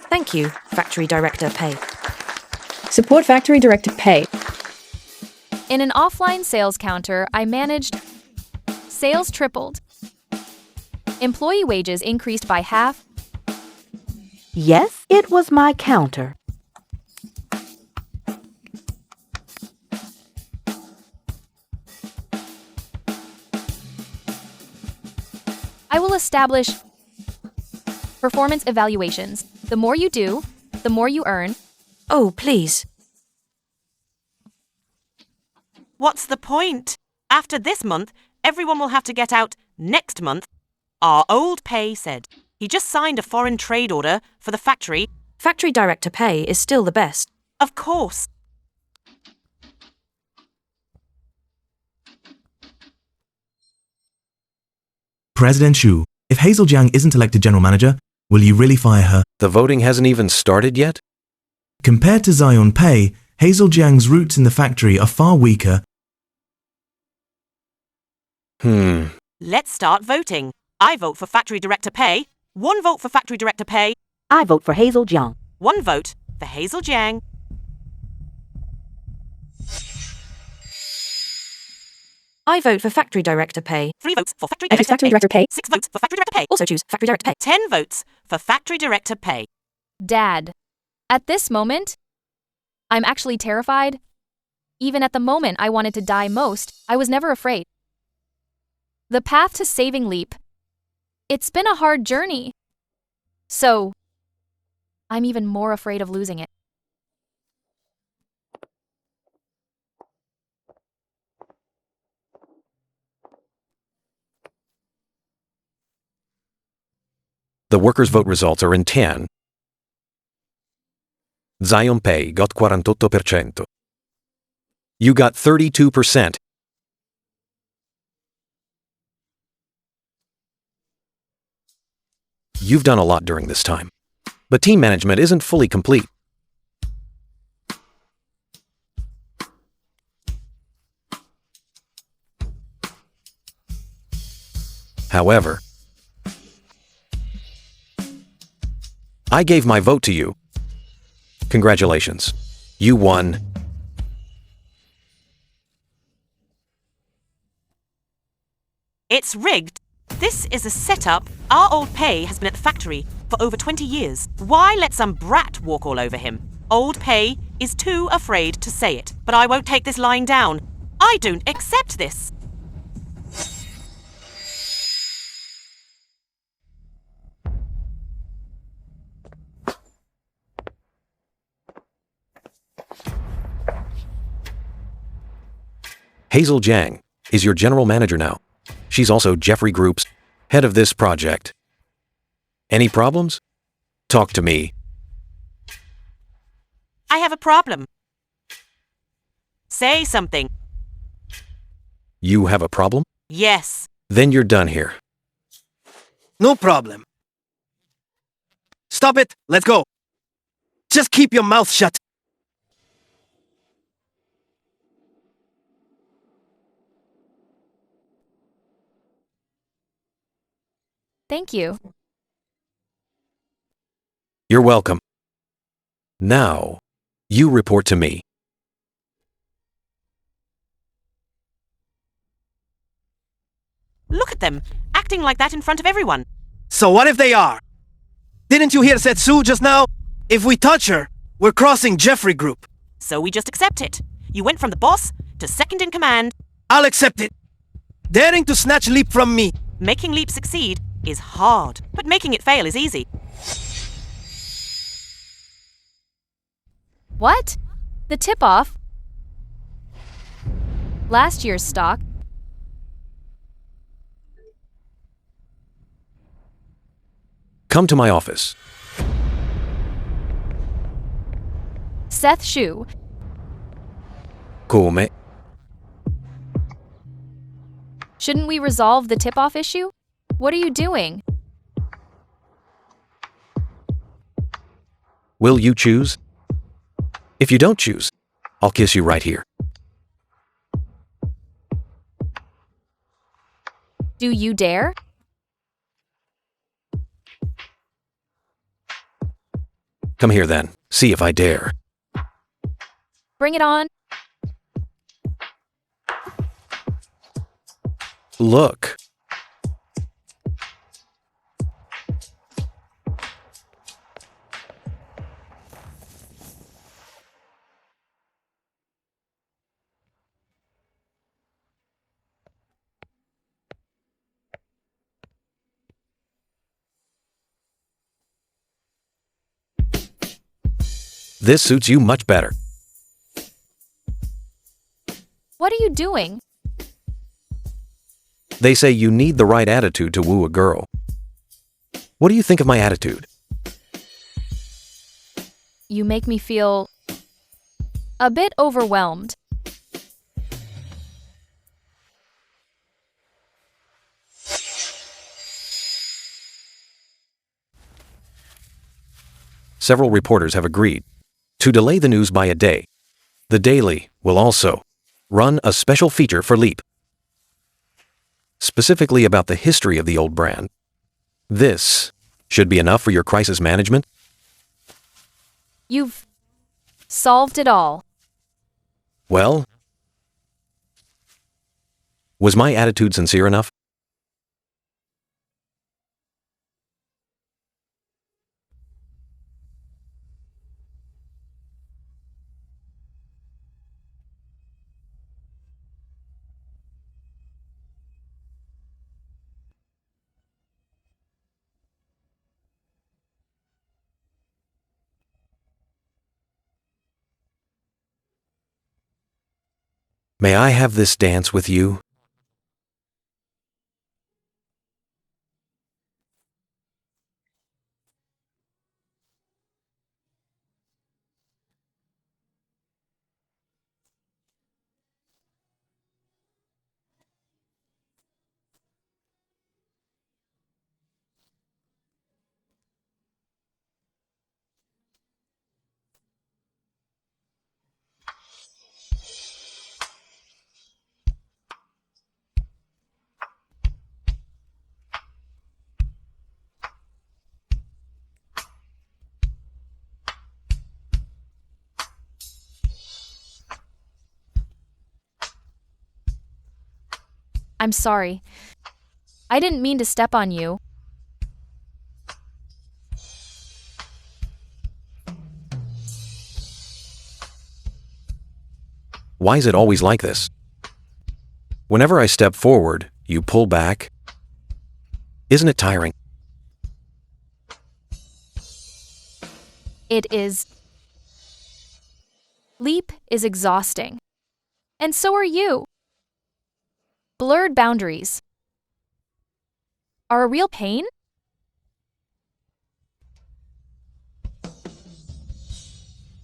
Thank you, Factory Director Pay. Support Factory Director pay. In an offline sales counter, I managed. Sales tripled. Employee wages increased by half. Yes, it was my counter. I will establish performance evaluations. The more you do, the more you earn. Oh, please. What's the point? After this month, everyone will have to get out next month. Our old Pay said. He just signed a foreign trade order for the factory. Factory Director Pay is still the best. Of course. President Xu, if Hazel Jiang isn't elected general manager, will you really fire her? The voting hasn't even started yet? Compared to Zion Pei, Hazel Jiang's roots in the factory are far weaker. Let's start voting. I vote for Factory Director Pay. 1 vote for Factory Director Pay. I vote for Hazel Jiang. 1 vote for Hazel Jiang. I vote for Factory Director Pay. 3 votes for Factory I choose Director Factory Director pay. 6 votes for Factory Director Pay. Also choose Factory Director Pay. 10 votes for Factory Director Pay. Dad, at this moment, I'm actually terrified. Even at the moment I wanted to die most, I was never afraid. The path to saving Leap. It's been a hard journey. So, I'm even more afraid of losing it. The workers' vote results are in 10. Zion Pei got 48%. You got 32%. You've done a lot during this time, but team management isn't fully complete. However, I gave my vote to you. Congratulations. You won. It's rigged. This is a setup. Our old Pay has been at the factory for over 20 years. Why let some brat walk all over him? Old Pay is too afraid to say it. But I won't take this lying down. I don't accept this. Hazel Jiang is your general manager now. She's also Jeffrey Group's head of this project. Any problems? Talk to me. I have a problem. Say something. You have a problem? Yes. Then you're done here. No problem. Stop it. Let's go. Just keep your mouth shut. Thank you. You're welcome. Now, you report to me. Look at them, acting like that in front of everyone. So what if they are? Didn't you hear Setsu just now? If we touch her, we're crossing Jeffrey Group. So we just accept it. You went from the boss to second in command. I'll accept it. Daring to snatch Leap from me. Making Leap succeed is hard, but making it fail is easy. What? The tip-off? Last year's stock? Come to my office. Seth Shu. Cool, mate. Shouldn't we resolve the tip-off issue? What are you doing? Will you choose? If you don't choose, I'll kiss you right here. Do you dare? Come here then. See if I dare. Bring it on. Look. This suits you much better. What are you doing? They say you need the right attitude to woo a girl. What do you think of my attitude? You make me feel a bit overwhelmed. Several reporters have agreed to delay the news by a day. The Daily will also run a special feature for Leap, specifically about the history of the old brand. This should be enough for your crisis management. You've solved it all. Well, was my attitude sincere enough? May I have this dance with you? I'm sorry. I didn't mean to step on you. Why is it always like this? Whenever I step forward, you pull back. Isn't it tiring? It is. Leap is exhausting. And so are you. Blurred boundaries are a real pain?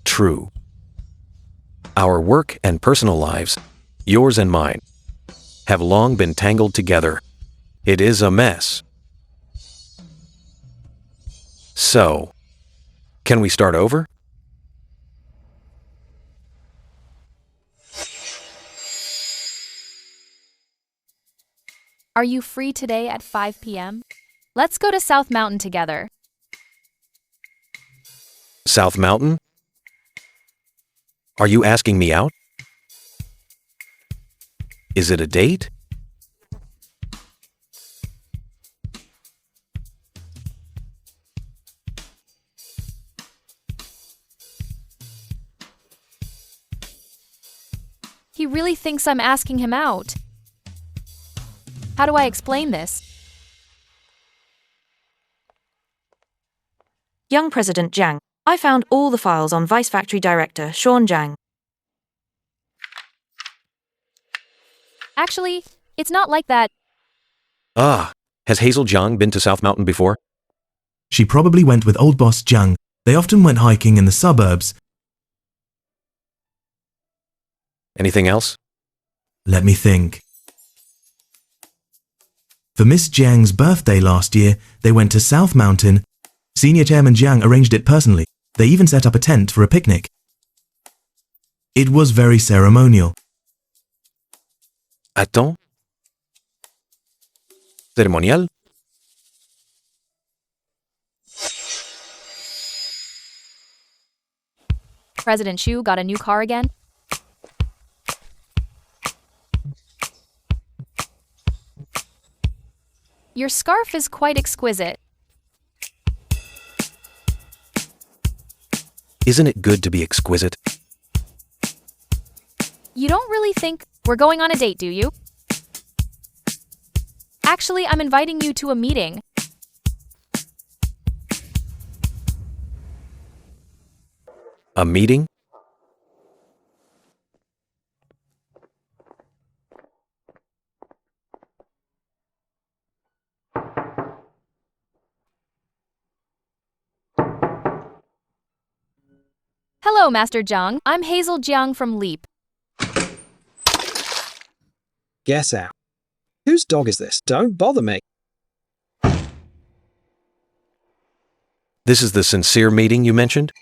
True. Our work and personal lives, yours and mine, have long been tangled together. It is a mess. So, can we start over? Are you free today at 5 p.m.? Let's go to South Mountain together. South Mountain? Are you asking me out? Is it a date? He really thinks I'm asking him out. How do I explain this? Young President Jiang, I found all the files on Vice Factory Director Sean Jiang. Actually, it's not like that. Ah, has Hazel Jiang been to South Mountain before? She probably went with old boss Jiang. They often went hiking in the suburbs. Anything else? Let me think. For Miss Jiang's birthday last year, they went to South Mountain. Senior Chairman Jiang arranged it personally. They even set up a tent for a picnic. It was very ceremonial. Attends. Ceremonial? President Xu got a new car again? Your scarf is quite exquisite. Isn't it good to be exquisite? You don't really think we're going on a date, do you? Actually, I'm inviting you to a meeting. A meeting? Hello, Master Jiang. I'm Hazel Jiang from Leap. Get out. Whose dog is this? Don't bother me. This is the sincere meeting you mentioned?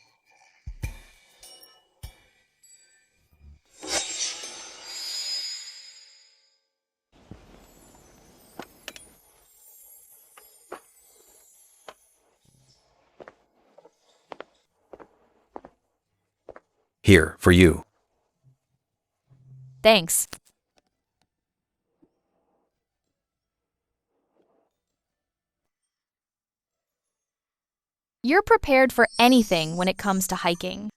Here, for you. Thanks. You're prepared for anything when it comes to hiking.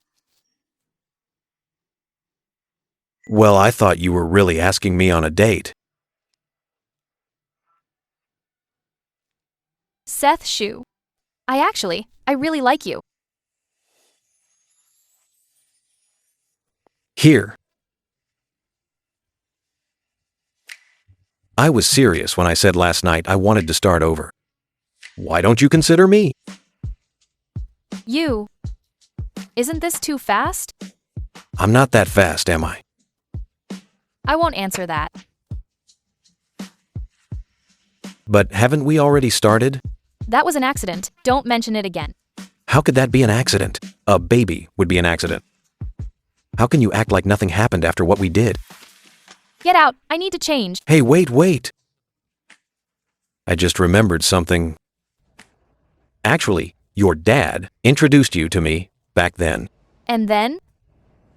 Well, I thought you were really asking me on a date. Seth Xu. I really like you. Here. I was serious when I said last night I wanted to start over. Why don't you consider me? You. Isn't this too fast? I'm not that fast, am I? I won't answer that. But haven't we already started? That was an accident. Don't mention it again. How could that be an accident? A baby would be an accident. How can you act like nothing happened after what we did? Get out. I need to change. Hey, wait. I just remembered something. Actually, your dad introduced you to me back then. And then?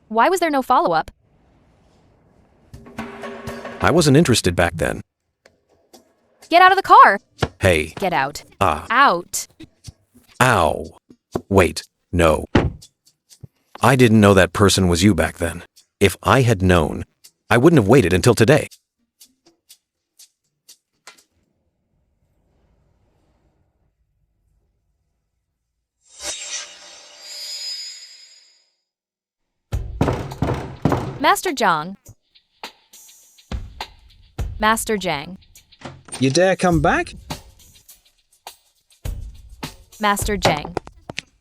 Why was there no follow-up? I wasn't interested back then. Get out of the car. Hey. Get out. Out. Out. Ow. Wait, no. I didn't know that person was you back then. If I had known, I wouldn't have waited until today. Master Jiang. Master Jiang. You dare come back? Master Jiang.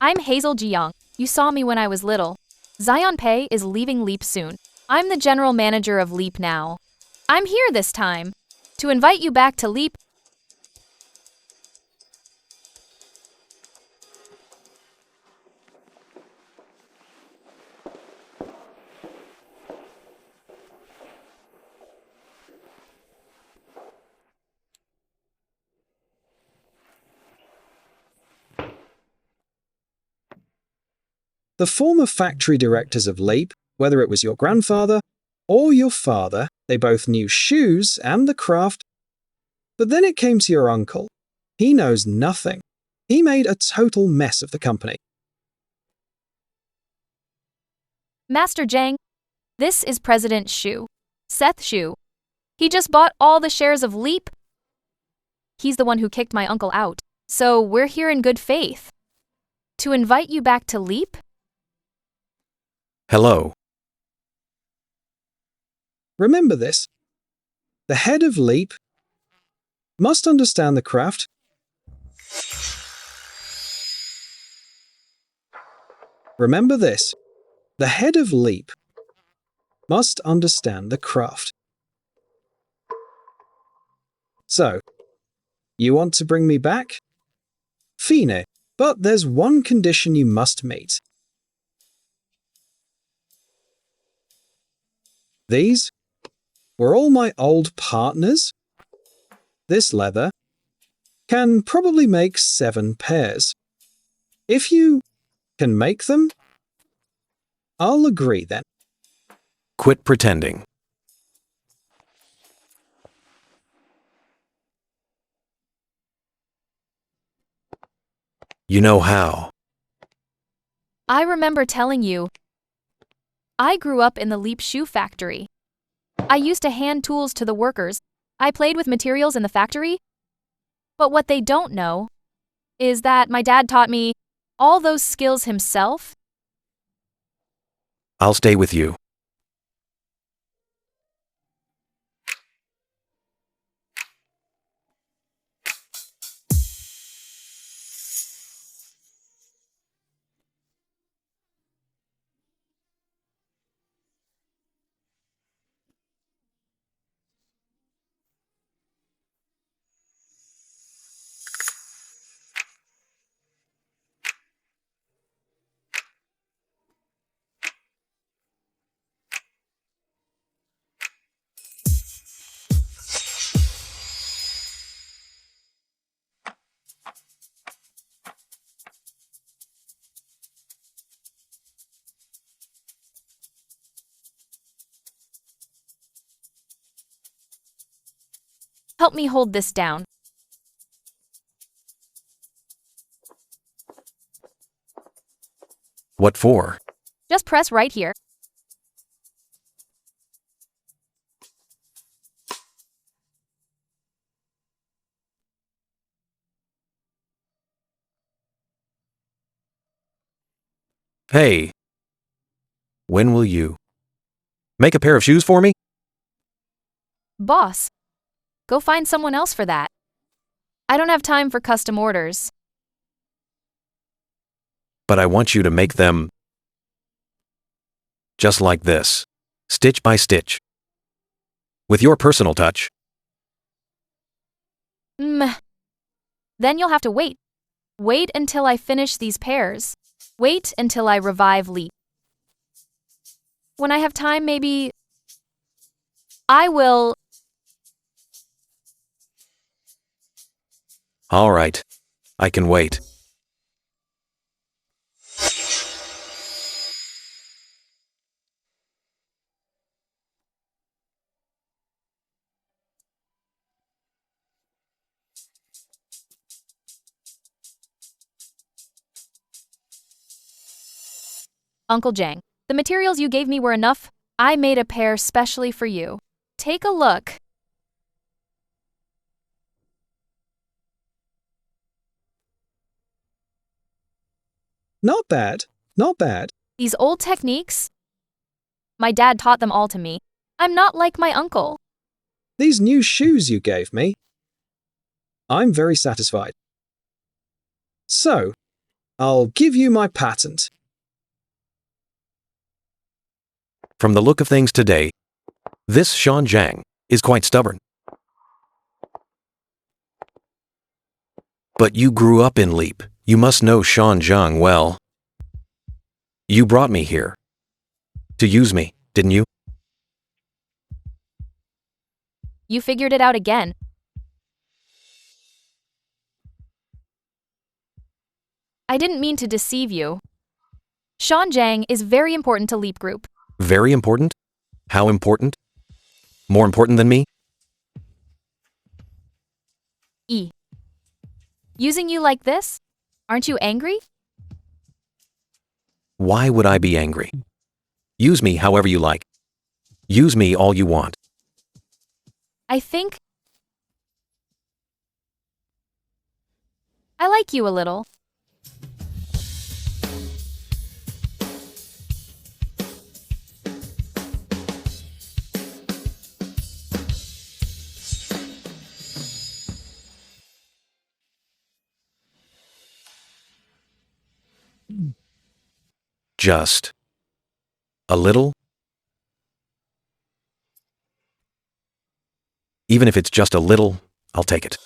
I'm Hazel Jiang. You saw me when I was little. Zion Pei is leaving Leap soon. I'm the general manager of Leap now. I'm here this time to invite you back to Leap. The former factory directors of Leap, whether it was your grandfather or your father, they both knew shoes and the craft. But then it came to your uncle. He knows nothing. He made a total mess of the company. Master Zhang, this is President Xu, Seth Xu. He just bought all the shares of Leap. He's the one who kicked my uncle out. So we're here in good faith to invite you back to Leap. Hello. Remember this. The head of Leap must understand the craft. Remember this. The head of Leap must understand the craft. So, you want to bring me back? Fine, but there's one condition you must meet. These were all my old partners. This leather can probably make 7 pairs. If you can make them, I'll agree then. Quit pretending. You know how. I remember telling you, I grew up in the Leap shoe factory. I used to hand tools to the workers. I played with materials in the factory. But what they don't know is that my dad taught me all those skills himself. I'll stay with you. Help me hold this down. What for? Just press right here. Hey. When will you make a pair of shoes for me? Boss, go find someone else for that. I don't have time for custom orders. But I want you to make them just like this, stitch by stitch, with your personal touch. Then you'll have to wait. Wait until I finish these pairs. Wait until I revive Leap. When I have time, maybe I will. All right, I can wait. Uncle Zhang, the materials you gave me were enough. I made a pair specially for you. Take a look. Not bad, not bad. These old techniques? My dad taught them all to me. I'm not like my uncle. These new shoes you gave me, I'm very satisfied. So, I'll give you my patent. From the look of things today, this Sean Jiang is quite stubborn. But you grew up in Leap. You must know Sean Jiang well. You brought me here to use me, didn't you? You figured it out again. I didn't mean to deceive you. Sean Jiang is very important to Leap Group. Very important? How important? More important than me? Using you like this? Aren't you angry? Why would I be angry? Use me however you like. Use me all you want. I think I like you a little. Just a little? Even if it's just a little, I'll take it.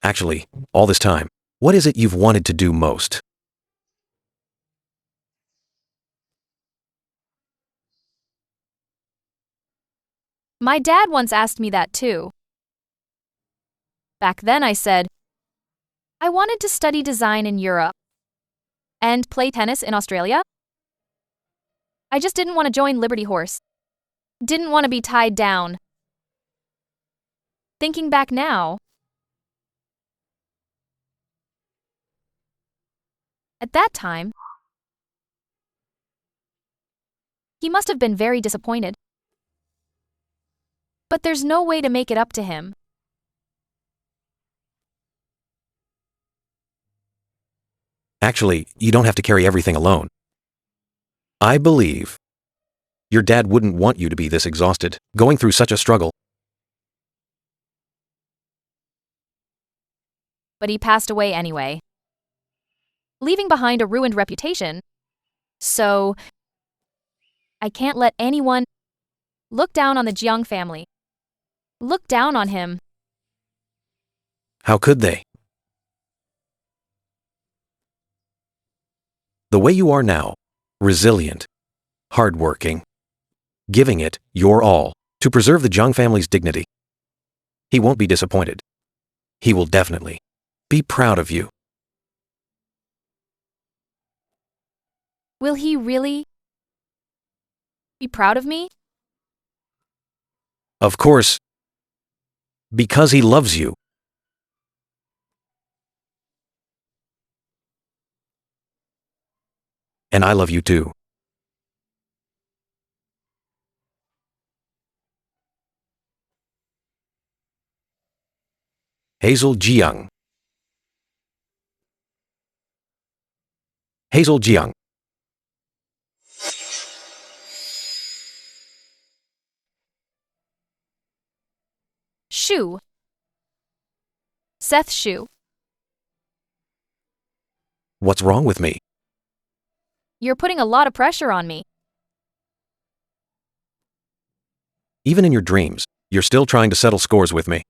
Actually, all this time, what is it you've wanted to do most? My dad once asked me that too. Back then I said, I wanted to study design in Europe and play tennis in Australia. I just didn't want to join Liberty Horse. Didn't want to be tied down. Thinking back now, at that time, he must have been very disappointed. But there's no way to make it up to him. Actually, you don't have to carry everything alone. I believe your dad wouldn't want you to be this exhausted, going through such a struggle. But he passed away anyway, leaving behind a ruined reputation. So, I can't let anyone look down on the Jiang family. Look down on him. How could they? The way you are now, resilient, hardworking, giving it your all to preserve the Jiang family's dignity. He won't be disappointed. He will definitely be proud of you. Will he really be proud of me? Of course, because he loves you. And I love you too. Hazel Jiang. Hazel Jiang. Shu. Seth Shu. What's wrong with me? You're putting a lot of pressure on me. Even in your dreams, you're still trying to settle scores with me.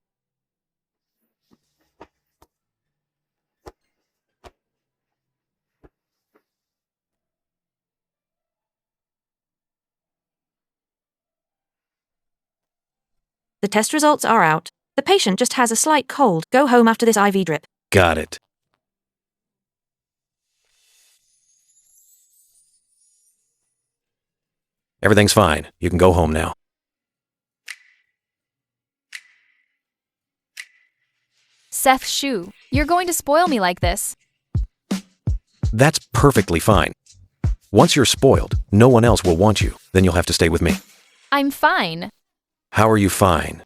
The test results are out. The patient just has a slight cold. Go home after this IV drip. Got it. Everything's fine. You can go home now. Seth Shu, you're going to spoil me like this. That's perfectly fine. Once you're spoiled, no one else will want you. Then you'll have to stay with me. I'm fine. How are you fine?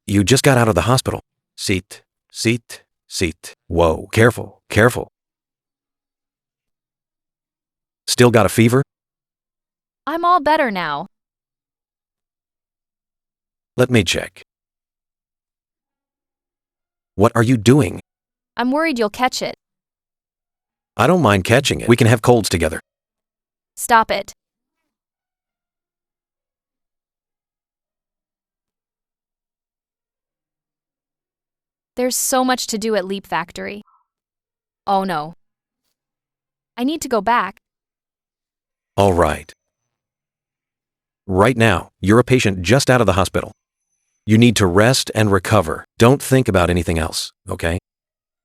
You just got out of the hospital. Seat, seat, seat. Whoa, careful, careful. Still got a fever? I'm all better now. Let me check. What are you doing? I'm worried you'll catch it. I don't mind catching it. We can have colds together. Stop it. There's so much to do at Leap Factory. Oh no. I need to go back. All right. Right now, you're a patient just out of the hospital. You need to rest and recover. Don't think about anything else, okay?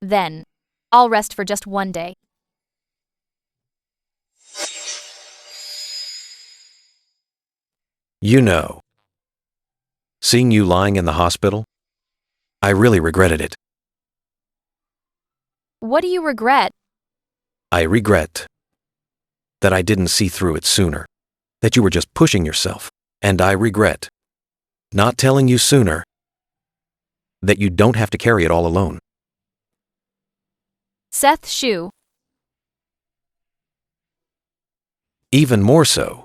Then, I'll rest for just one day. You know, seeing you lying in the hospital, I really regretted it. What do you regret? I regret that I didn't see through it sooner, that you were just pushing yourself. And I regret not telling you sooner that you don't have to carry it all alone. Seth Shu. Even more so,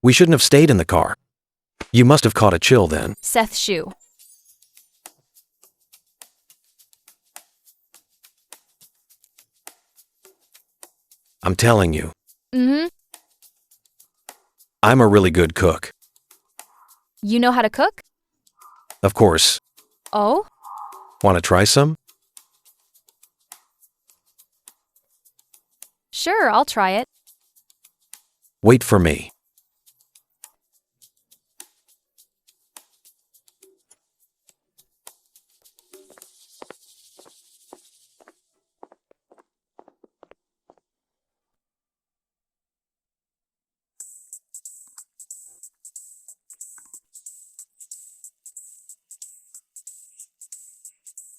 we shouldn't have stayed in the car. You must have caught a chill then. Seth Shu. I'm telling you, Mm-hmm. I'm a really good cook. You know how to cook? Of course. Oh? Want to try some? Sure, I'll try it. Wait for me.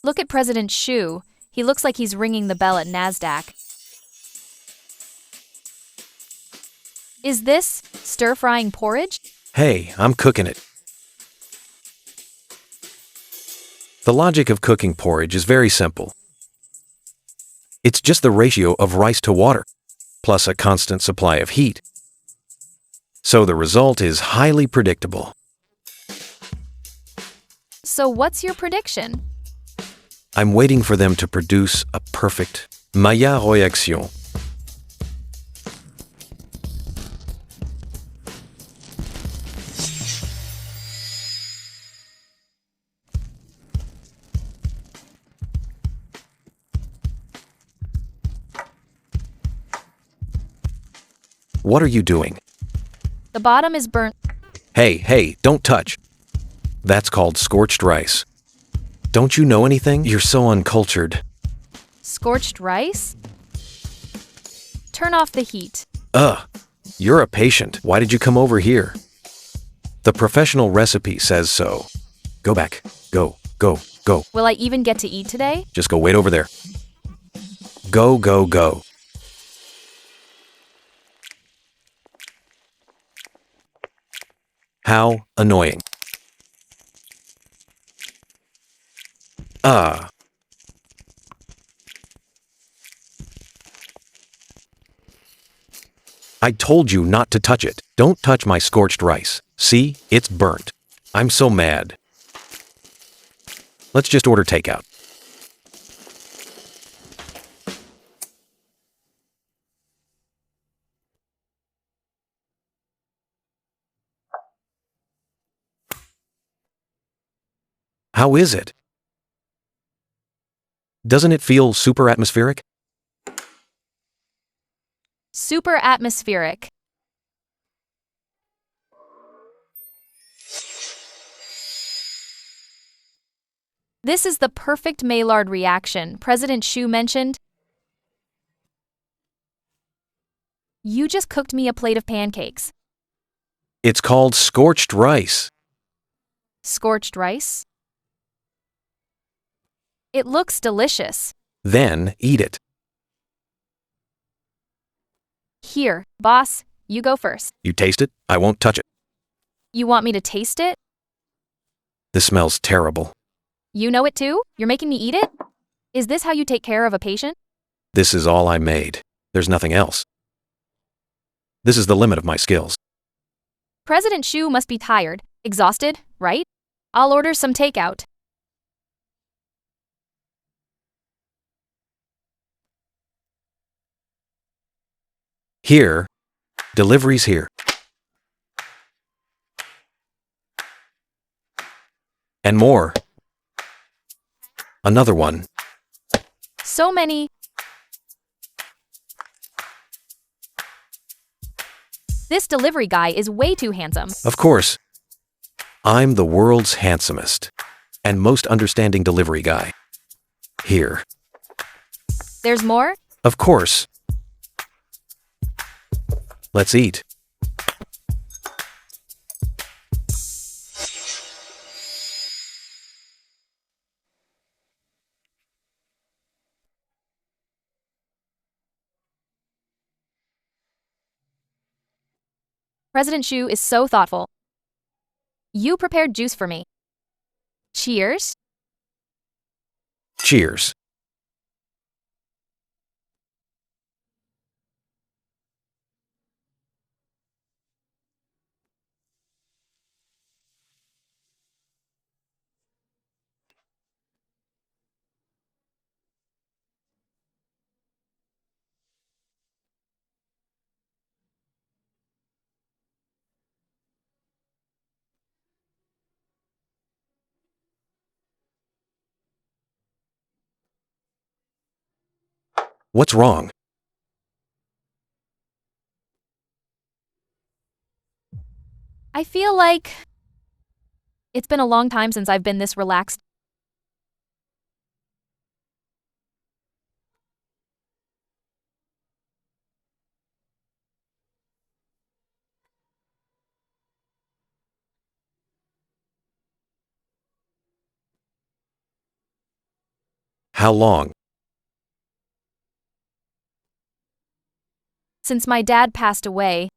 Look at President Shu. He looks like he's ringing the bell at NASDAQ. Is this stir-frying porridge? Hey, I'm cooking it. The logic of cooking porridge is very simple. It's just the ratio of rice to water, plus a constant supply of heat. So the result is highly predictable. So what's your prediction? I'm waiting for them to produce a perfect meilleure réaction. What are you doing? The bottom is burnt. Hey, don't touch. That's called scorched rice. Don't you know anything? You're so uncultured. Scorched rice? Turn off the heat. You're a patient. Why did you come over here? The professional recipe says so. Go back. Go. Will I even get to eat today? Just go wait over there. Go. How annoying. I told you not to touch it. Don't touch my scorched rice. See, it's burnt. I'm so mad. Let's just order takeout. How is it? Doesn't it feel super atmospheric? Super atmospheric. This is the perfect Maillard reaction President Xu mentioned. You just cooked me a plate of pancakes. It's called scorched rice. Scorched rice? It looks delicious. Then eat it. Here, boss, you go first. You taste it, I won't touch it. You want me to taste it? This smells terrible. You know it too? You're making me eat it? Is this how you take care of a patient? This is all I made. There's nothing else. This is the limit of my skills. President Xu must be tired, exhausted, right? I'll order some takeout. Here, deliveries here. And more. Another one. So many. This delivery guy is way too handsome. Of course. I'm the world's handsomest and most understanding delivery guy. Here. There's more? Of course. Let's eat. President Xu is so thoughtful. You prepared juice for me. Cheers. Cheers. What's wrong? I feel like it's been a long time since I've been this relaxed. How long? Since my dad passed away.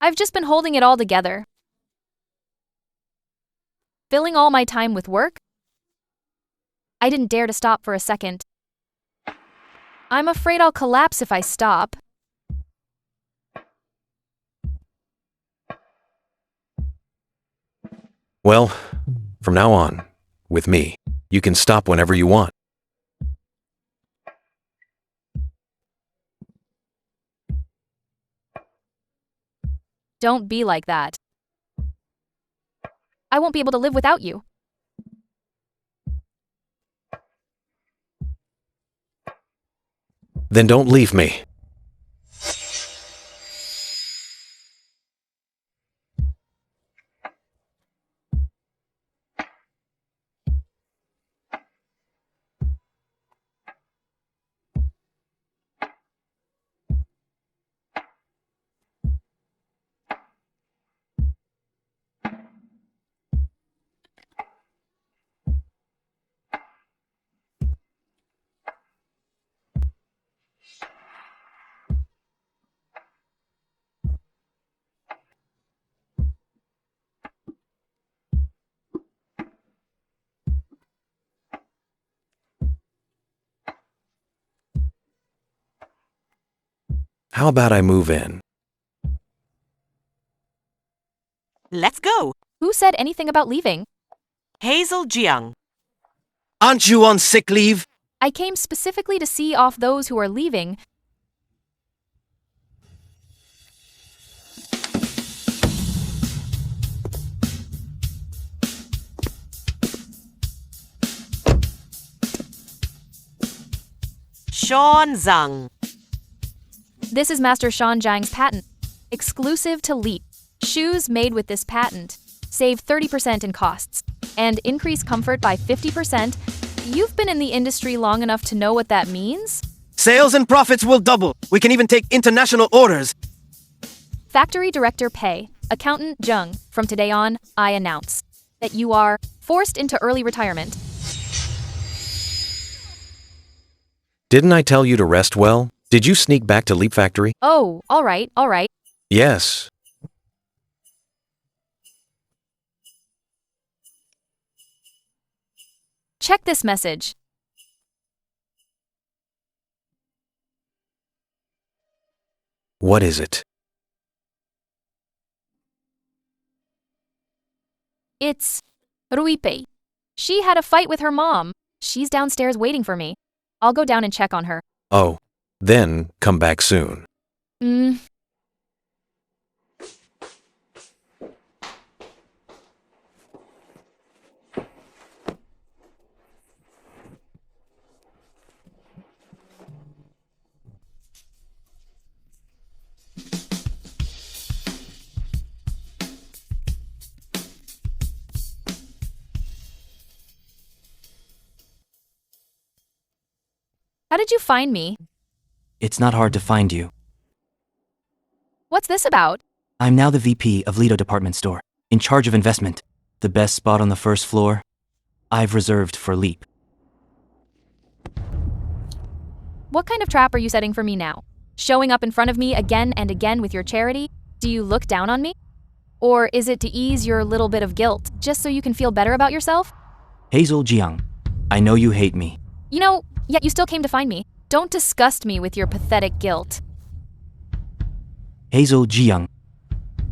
I've just been holding it all together. Filling all my time with work. I didn't dare to stop for a second. I'm afraid I'll collapse if I stop. Well, from now on, with me, you can stop whenever you want. Don't be like that. I won't be able to live without you. Then don't leave me. How about I move in? Let's go. Who Who said anything about leaving? Hazel Jiang. Aren't you on sick leave? I came specifically to see off those who are leaving. Sean Zhang. This is Master Sean Zhang's patent. Exclusive to Leap. Shoes made with this patent. Save 30% in costs. And increase comfort by 50%. You've been in the industry long enough to know what that means? Sales and profits will double. We can even take international orders. Factory Director Pei, Accountant Zheng, from today on, I announce that you are forced into early retirement. Didn't I tell you to rest well? Did you sneak back to Leap Factory? Oh, all right. Yes. Check this message. What is it? It's Ruipei. She had a fight with her mom. She's downstairs waiting for me. I'll go down and check on her. Oh, then come back soon. How did you find me? It's not hard to find you. What's this about? I'm now the VP of Lido Department Store, in charge of investment. The best spot on the first floor, I've reserved for Leap. What kind of trap are you setting for me now? Showing up in front of me again and again with your charity? Do you look down on me? Or is it to ease your little bit of guilt, just so you can feel better about yourself? Hazel Jiang, I know you hate me. You know, yet you still came to find me. Don't disgust me with your pathetic guilt. Hazel Jiang,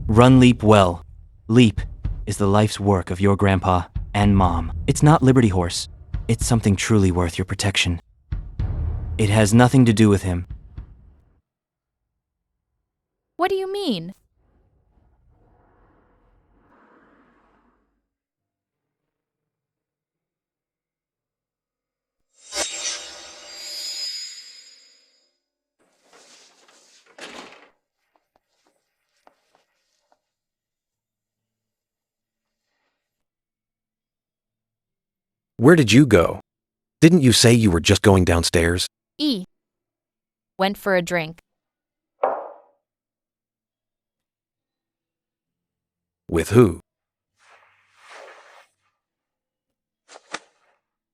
run Leap well. Leap is the life's work of your grandpa and mom. It's not Liberty Horse. It's something truly worth your protection. It has nothing to do with him. What do you mean? Where did you go? Didn't you say you were just going downstairs? Went for a drink. With who?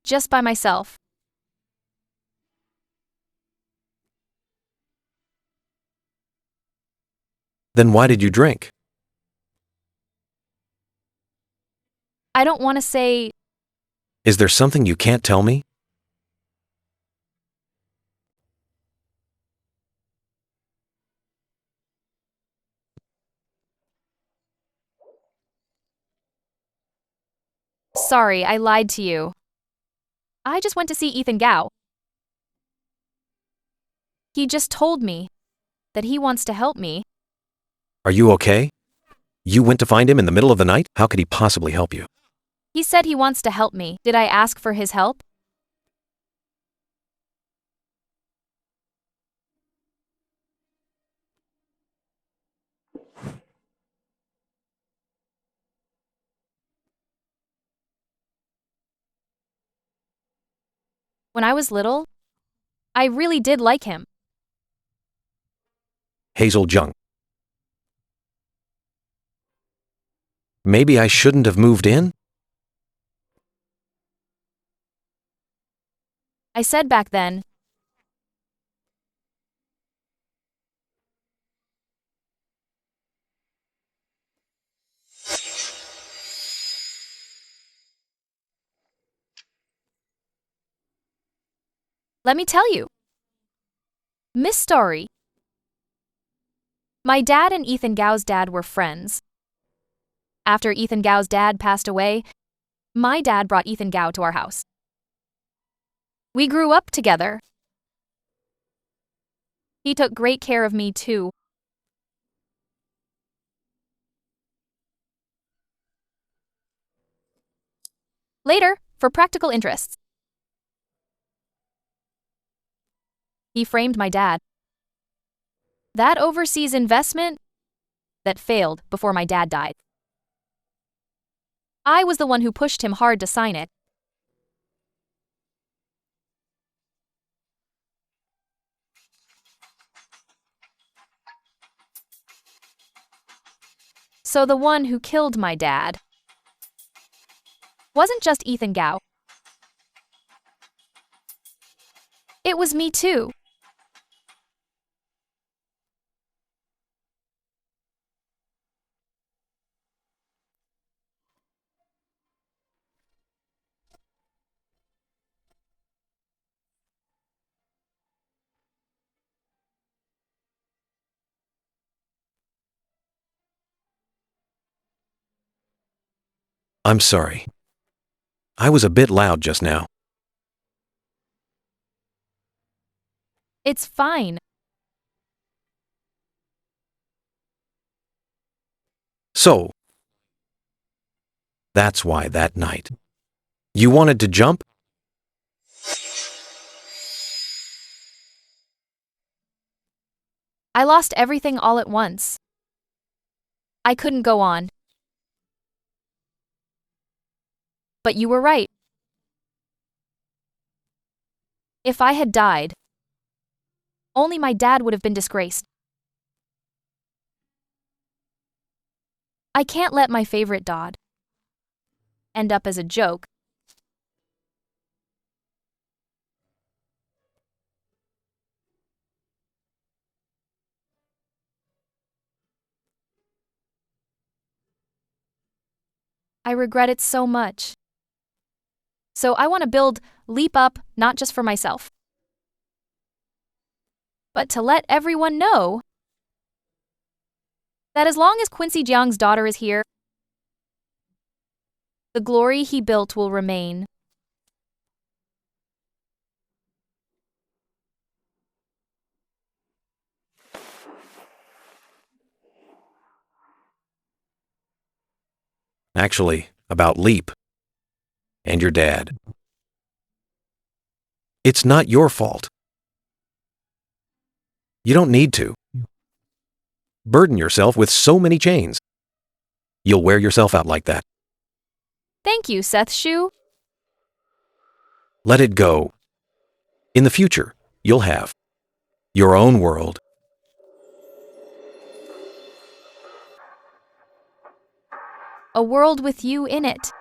Just by myself. Then why did you drink? I don't want to say. Is there something you can't tell me? Sorry, I lied to you. I just went to see Ethan Gao. He just told me that he wants to help me. Are you okay? You went to find him in the middle of the night? How could he possibly help you? He said he wants to help me. Did I ask for his help? When I was little, I really did like him. Hazel Jung. Maybe I shouldn't have moved in? I said back then, let me tell you. Miss Story. My dad and Ethan Gao's dad were friends. After Ethan Gao's dad passed away, my dad brought Ethan Gao to our house. We grew up together. He took great care of me, too. Later, for practical interests, he framed my dad. That overseas investment that failed before my dad died. I was the one who pushed him hard to sign it. So the one who killed my dad wasn't just Ethan Gao. It was me too. I'm sorry. I was a bit loud just now. It's fine. So, that's why that night. You wanted to jump? I lost everything all at once. I couldn't go on. But you were right. If I had died, only my dad would have been disgraced. I can't let my favorite dad end up as a joke. I regret it so much. So I want to build Leap Up not just for myself, but to let everyone know that as long as Quincy Jiang's daughter is here, the glory he built will remain. Actually, about Leap and your dad. It's not your fault. You don't need to burden yourself with so many chains. You'll wear yourself out like that. Thank you, Seth Shu. Let it go. In the future, you'll have your own world. A world with you in it.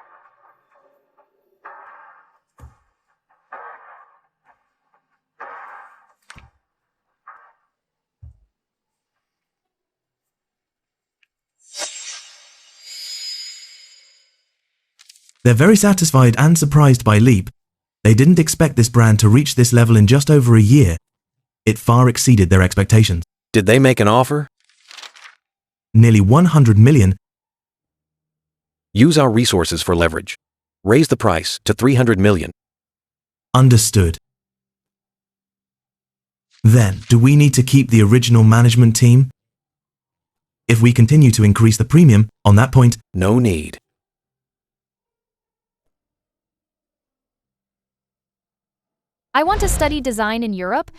They're very satisfied and surprised by Leap. They didn't expect this brand to reach this level in just over a year. It far exceeded their expectations. Did they make an offer? Nearly 100 million. Use our resources for leverage. Raise the price to 300 million. Understood. Then, do we need to keep the original management team? If we continue to increase the premium, on that point, no need. I want to study design in Europe.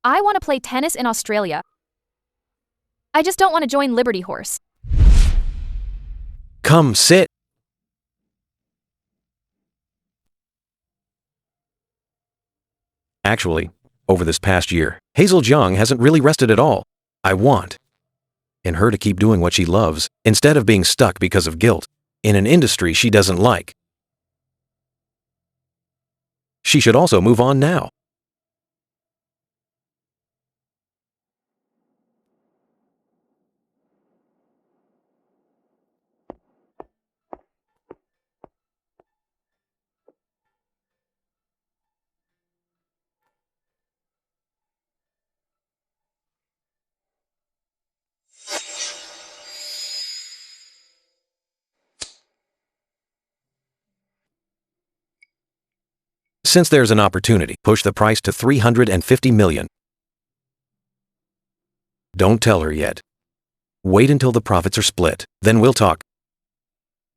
I want to play tennis in Australia. I just don't want to join Liberty Horse. Come sit. Actually, over this past year, Hazel Jiang hasn't really rested at all. I want in her to keep doing what she loves instead of being stuck because of guilt in an industry she doesn't like. She should also move on now. Since there's an opportunity, push the price to 350 million. Don't tell her yet. Wait until the profits are split, then we'll talk.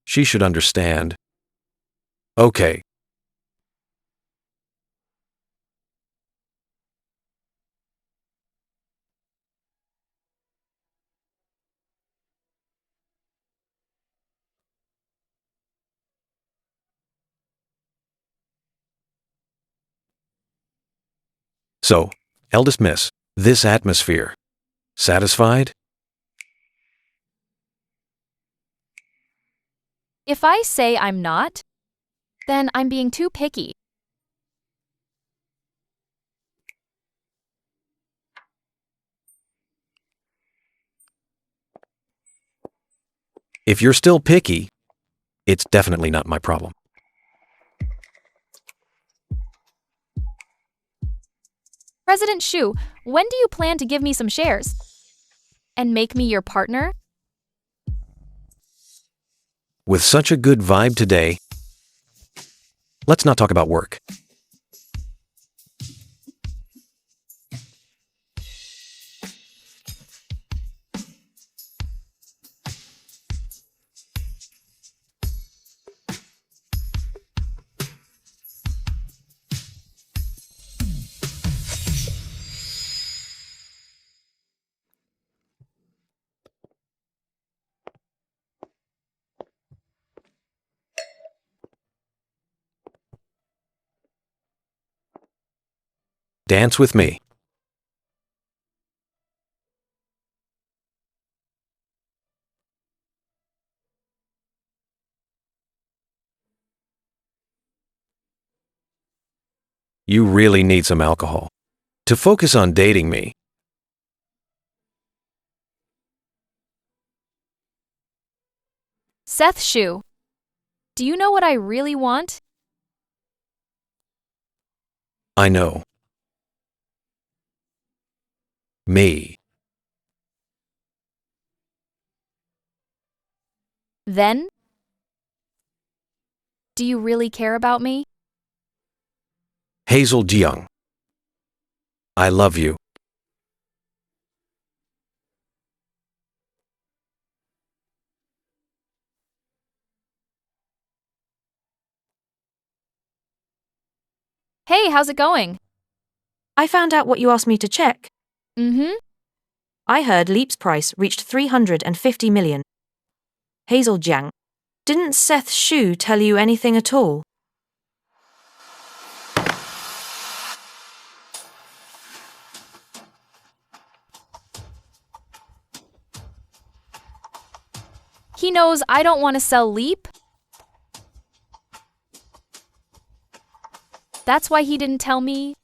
She should understand. Okay. So, eldest miss, this atmosphere. Satisfied? If I say I'm not, then I'm being too picky. If you're still picky, it's definitely not my problem. President Shu, when do you plan to give me some shares? And make me your partner? With such a good vibe today, let's not talk about work. Dance with me. You really need some alcohol to focus on dating me. Seth Shu, do you know what I really want? I know. Me. Then? Do you really care about me? Hazel Jiang. I love you. Hey, how's it going? I found out what you asked me to check. Mm-hmm. I heard Leap's price reached 350 million. Hazel Jiang, didn't Seth Shu tell you anything at all? He knows I don't want to sell Leap. That's why he didn't tell me.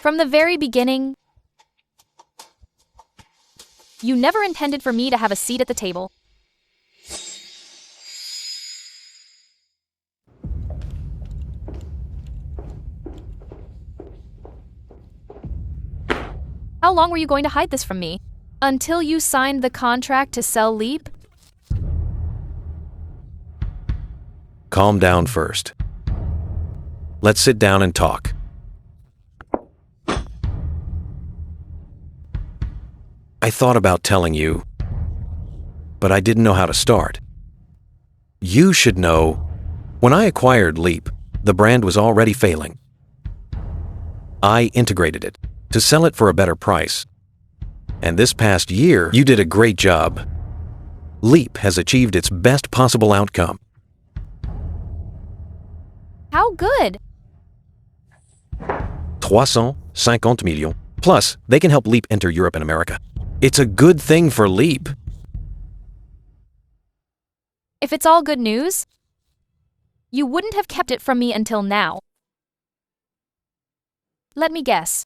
From the very beginning, you never intended for me to have a seat at the table. How long were you going to hide this from me? Until you signed the contract to sell Leap? Calm down first. Let's sit down and talk. I thought about telling you, but I didn't know how to start. You should know, when I acquired Leap, the brand was already failing. I integrated it to sell it for a better price. And this past year, you did a great job. Leap has achieved its best possible outcome. How good? 350 millions. Plus, they can help Leap enter Europe and America. It's a good thing for Leap. If it's all good news, you wouldn't have kept it from me until now. Let me guess.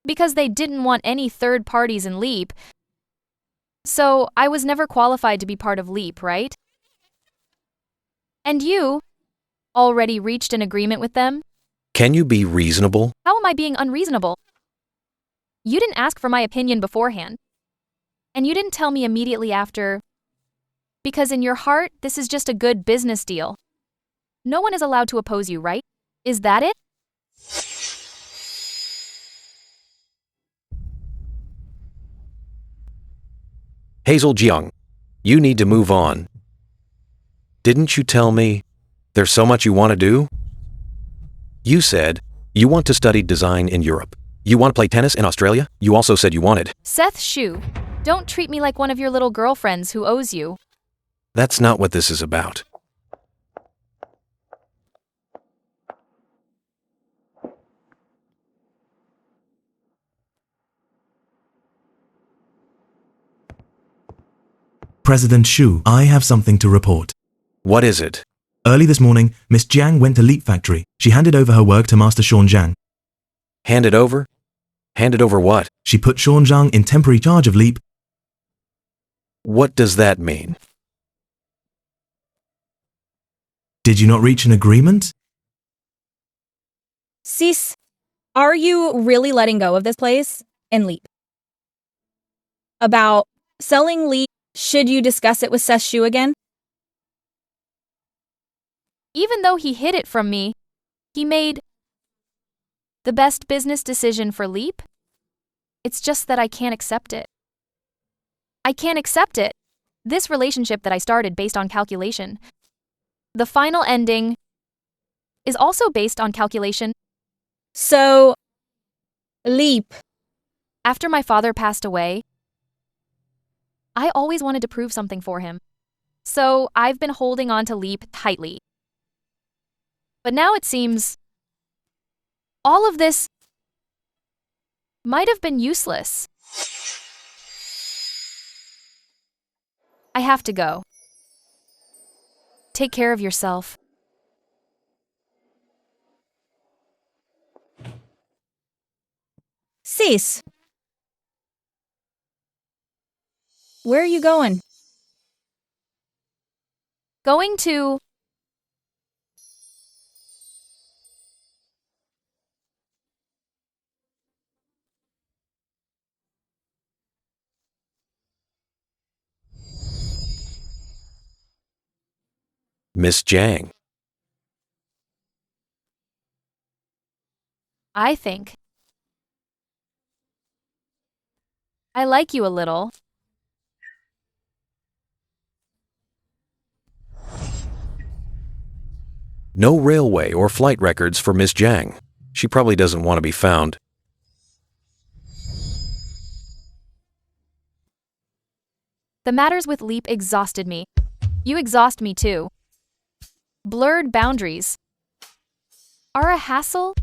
Because they didn't want any third parties in Leap. So I was never qualified to be part of Leap, right? And you already reached an agreement with them? Can you be reasonable? How am I being unreasonable? You didn't ask for my opinion beforehand. And you didn't tell me immediately after. Because in your heart, this is just a good business deal. No one is allowed to oppose you, right? Is that it? Hazel Jiang, you need to move on. Didn't you tell me there's so much you want to do? You said you want to study design in Europe. You want to play tennis in Australia? You also said you wanted. Seth Shu, don't treat me like one of your little girlfriends who owes you. That's not what this is about. President Shu, I have something to report. What is it? Early this morning, Miss Jiang went to Leap Factory. She handed over her work to Master Sean Jiang. Handed over? Handed over what? She put Sean Jiang in temporary charge of Leap. What does that mean? Did you not reach an agreement? Sis, are you really letting go of this place and Leap? About selling Leap, should you discuss it with Seth Shu again? Even though he hid it from me, he made the best business decision for Leap. It's just that I can't accept it. I can't accept it. This relationship that I started based on calculation. The final ending is also based on calculation. So, Leap. After my father passed away, I always wanted to prove something for him. So I've been holding on to Leap tightly. But now it seems all of this might have been useless. I have to go. Take care of yourself. Sis. Where are you going? Going to... Miss Jiang. I think I like you a little. No railway or flight records for Miss Jiang. She probably doesn't want to be found. The matters with Leap exhausted me. You exhaust me too. Blurred boundaries are a hassle.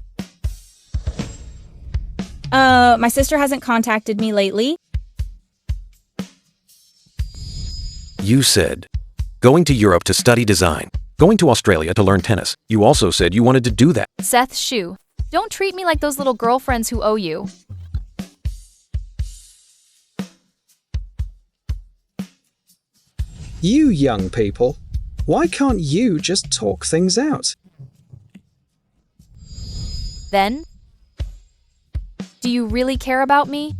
My sister hasn't contacted me lately. You said going to Europe to study design, going to Australia to learn tennis. You also said you wanted to do that. Seth Shu, don't treat me like those little girlfriends who owe you. You young people, why can't you just talk things out? Then? Do you really care about me?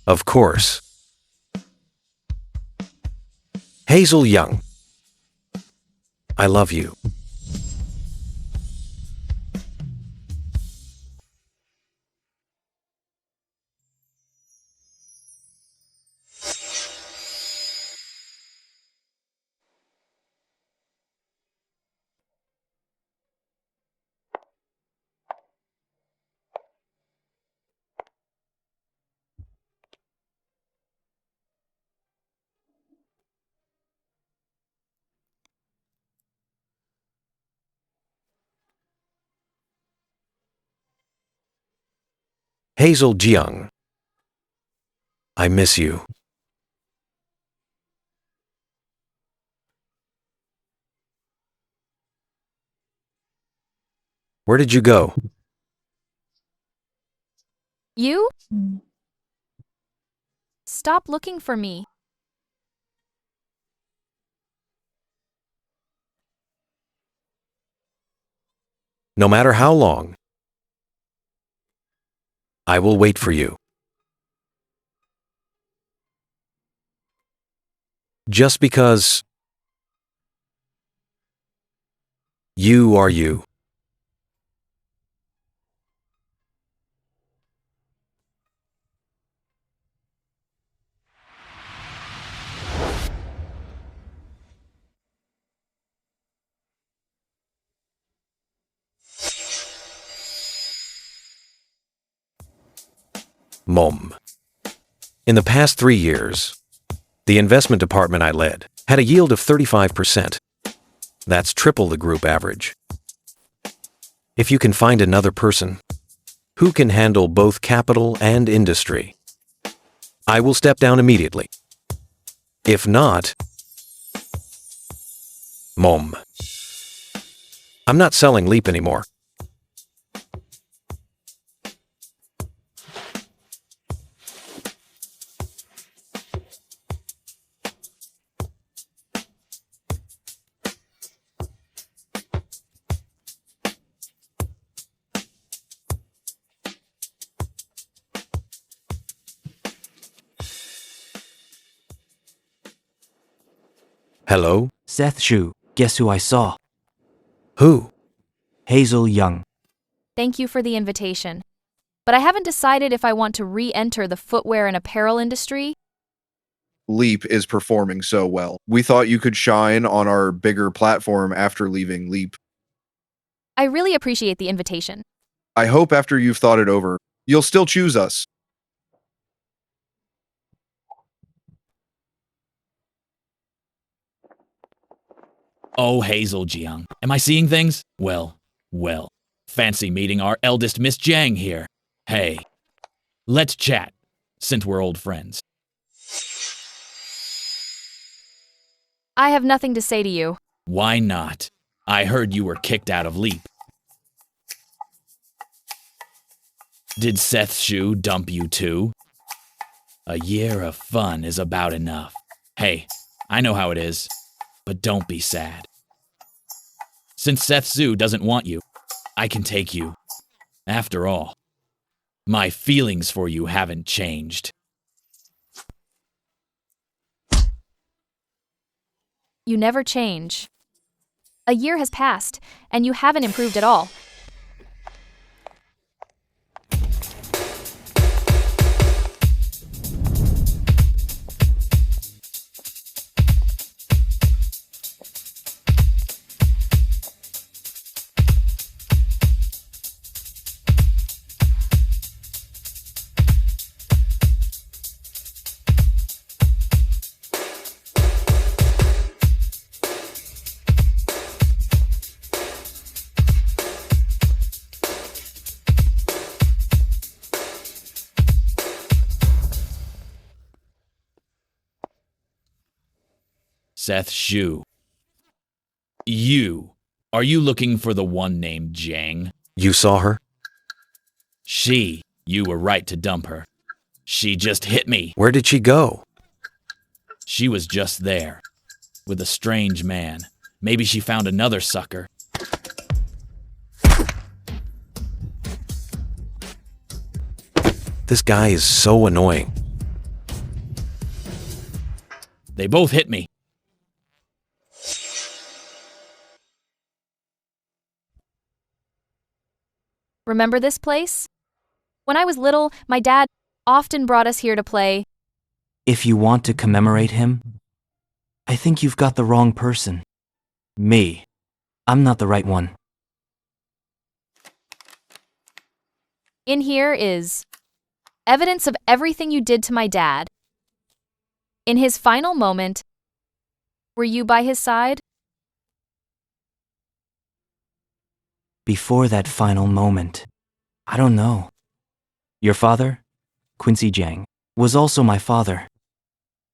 Of course. Hazel Young. I love you. Hazel Jiang. I miss you. Where did you go? You? Stop looking for me. No matter how long, I will wait for you. Just because You are you. Mom. In the past 3 years, the investment department I led had a yield of 35%. That's triple the group average. If you can find another person who can handle both capital and industry, I will step down immediately. If not, Mom. I'm not selling Leap anymore. Hello? Seth Shu, guess who I saw? Who? Hazel Young. Thank you for the invitation. But I haven't decided if I want to re-enter the footwear and apparel industry. Leap is performing so well. We thought you could shine on our bigger platform after leaving Leap. I really appreciate the invitation. I hope after you've thought it over, you'll still choose us. Oh, Hazel Jiang. Am I seeing things? Well. Fancy meeting our eldest Miss Jiang here. Hey, let's chat, since we're old friends. I have nothing to say to you. Why not? I heard you were kicked out of Leap. Did Seth Shu dump you too? A year of fun is about enough. Hey, I know how it is, but don't be sad. Since Seth Shu doesn't want you, I can take you. After all, my feelings for you haven't changed. You never change. A year has passed, and you haven't improved at all. Seth Shu. Are you looking for the one named Jiang? You saw her? You were right to dump her. She just hit me. Where did she go? She was just there, with a strange man. Maybe she found another sucker. This guy is so annoying. They both hit me. Remember this place? When I was little, my dad often brought us here to play. If you want to commemorate him, I think you've got the wrong person. Me. I'm not the right one. In here is evidence of everything you did to my dad. In his final moment, were you by his side? Before that final moment, I don't know. Your father, Quincy Jiang, was also my father.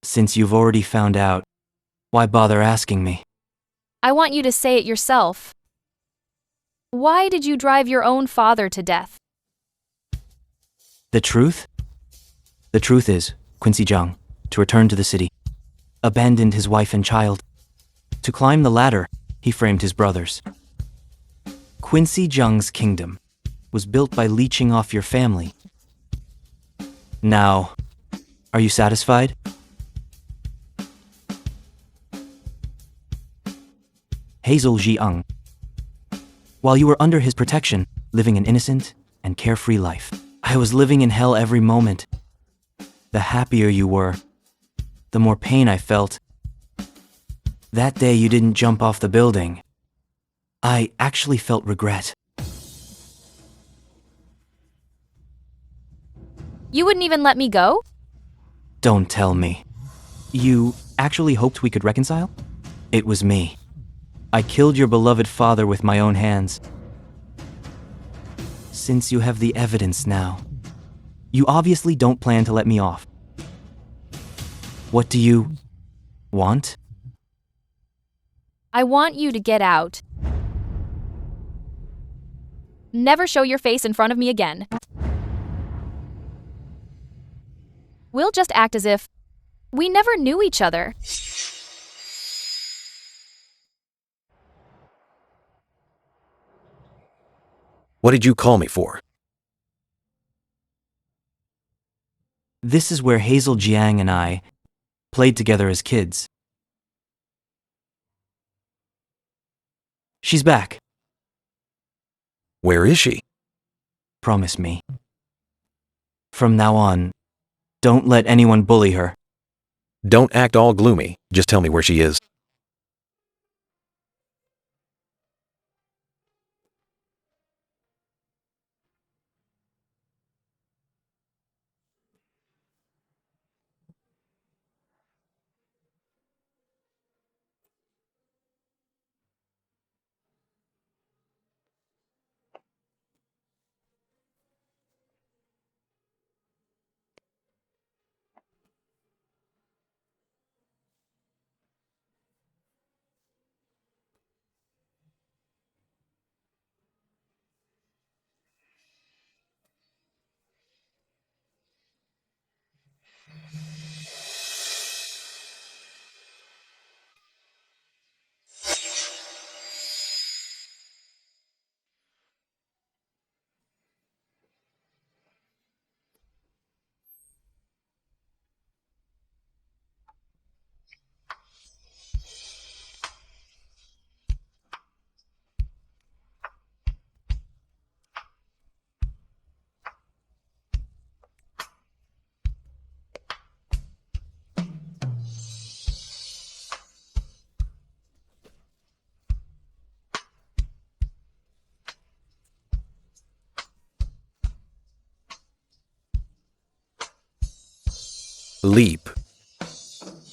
Since you've already found out, why bother asking me? I want you to say it yourself. Why did you drive your own father to death? The truth? The truth is, Quincy Jiang, to return to the city, abandoned his wife and child. To climb the ladder, he framed his brothers. Quincy Jiang's kingdom was built by leeching off your family. Now, are you satisfied? Hazel Jiang, while you were under his protection, living an innocent and carefree life. I was living in hell every moment. The happier you were, the more pain I felt. That day you didn't jump off the building. I actually felt regret. You wouldn't even let me go? Don't tell me. You actually hoped we could reconcile? It was me. I killed your beloved father with my own hands. Since you have the evidence now, you obviously don't plan to let me off. What do you want? I want you to get out. Never show your face in front of me again. We'll just act as if we never knew each other. What did you call me for? This is where Hazel Jiang and I played together as kids. She's back. Where is she? Promise me. From now on, don't let anyone bully her. Don't act all gloomy. Just tell me where she is. Leap.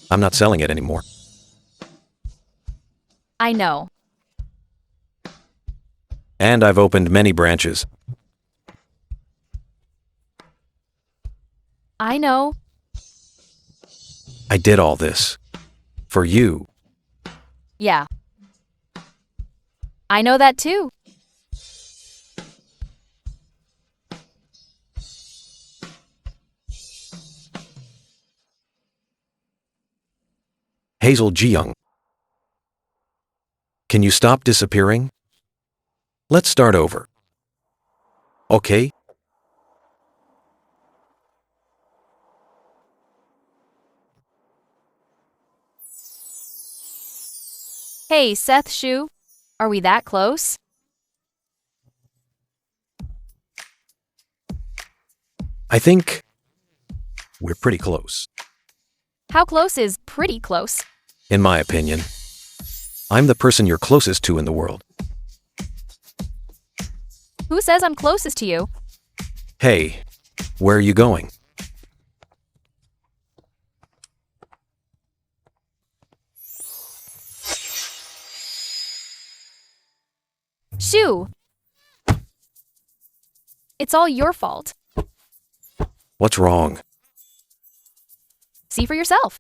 I'm not selling it anymore. I know. And I've opened many branches. I know. I did all this. For you. Yeah. I know that too. Hazel Jiyoung. Can you stop disappearing? Let's start over. Okay? Hey, Seth Shu. Are we that close? I think we're pretty close. How close is pretty close? In my opinion, I'm the person you're closest to in the world. Who says I'm closest to you? Hey, where are you going? Shu! It's all your fault. What's wrong? See for yourself.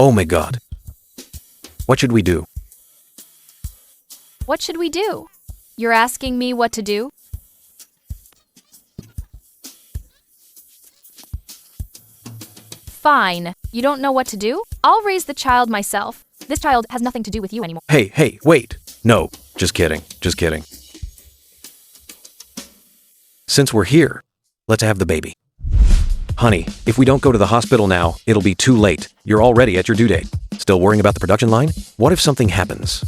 Oh my God. What should we do? What should we do? You're asking me what to do? Fine. You don't know what to do? I'll raise the child myself. This child has nothing to do with you anymore. Hey, wait. No, just kidding. Since we're here, let's have the baby. Honey, if we don't go to the hospital now, it'll be too late. You're already at your due date. Still worrying about the production line? What if something happens?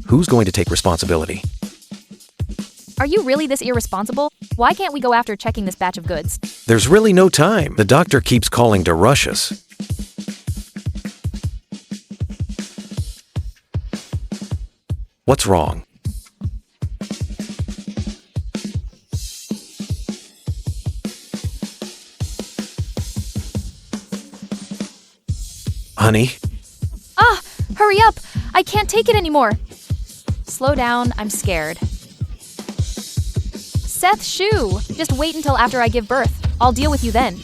Who's going to take responsibility? Are you really this irresponsible? Why can't we go after checking this batch of goods? There's really no time. The doctor keeps calling to rush us. What's wrong? Honey? Ah! Hurry up! I can't take it anymore! Slow down, I'm scared. Seth Shue! Just wait until after I give birth. I'll deal with you then.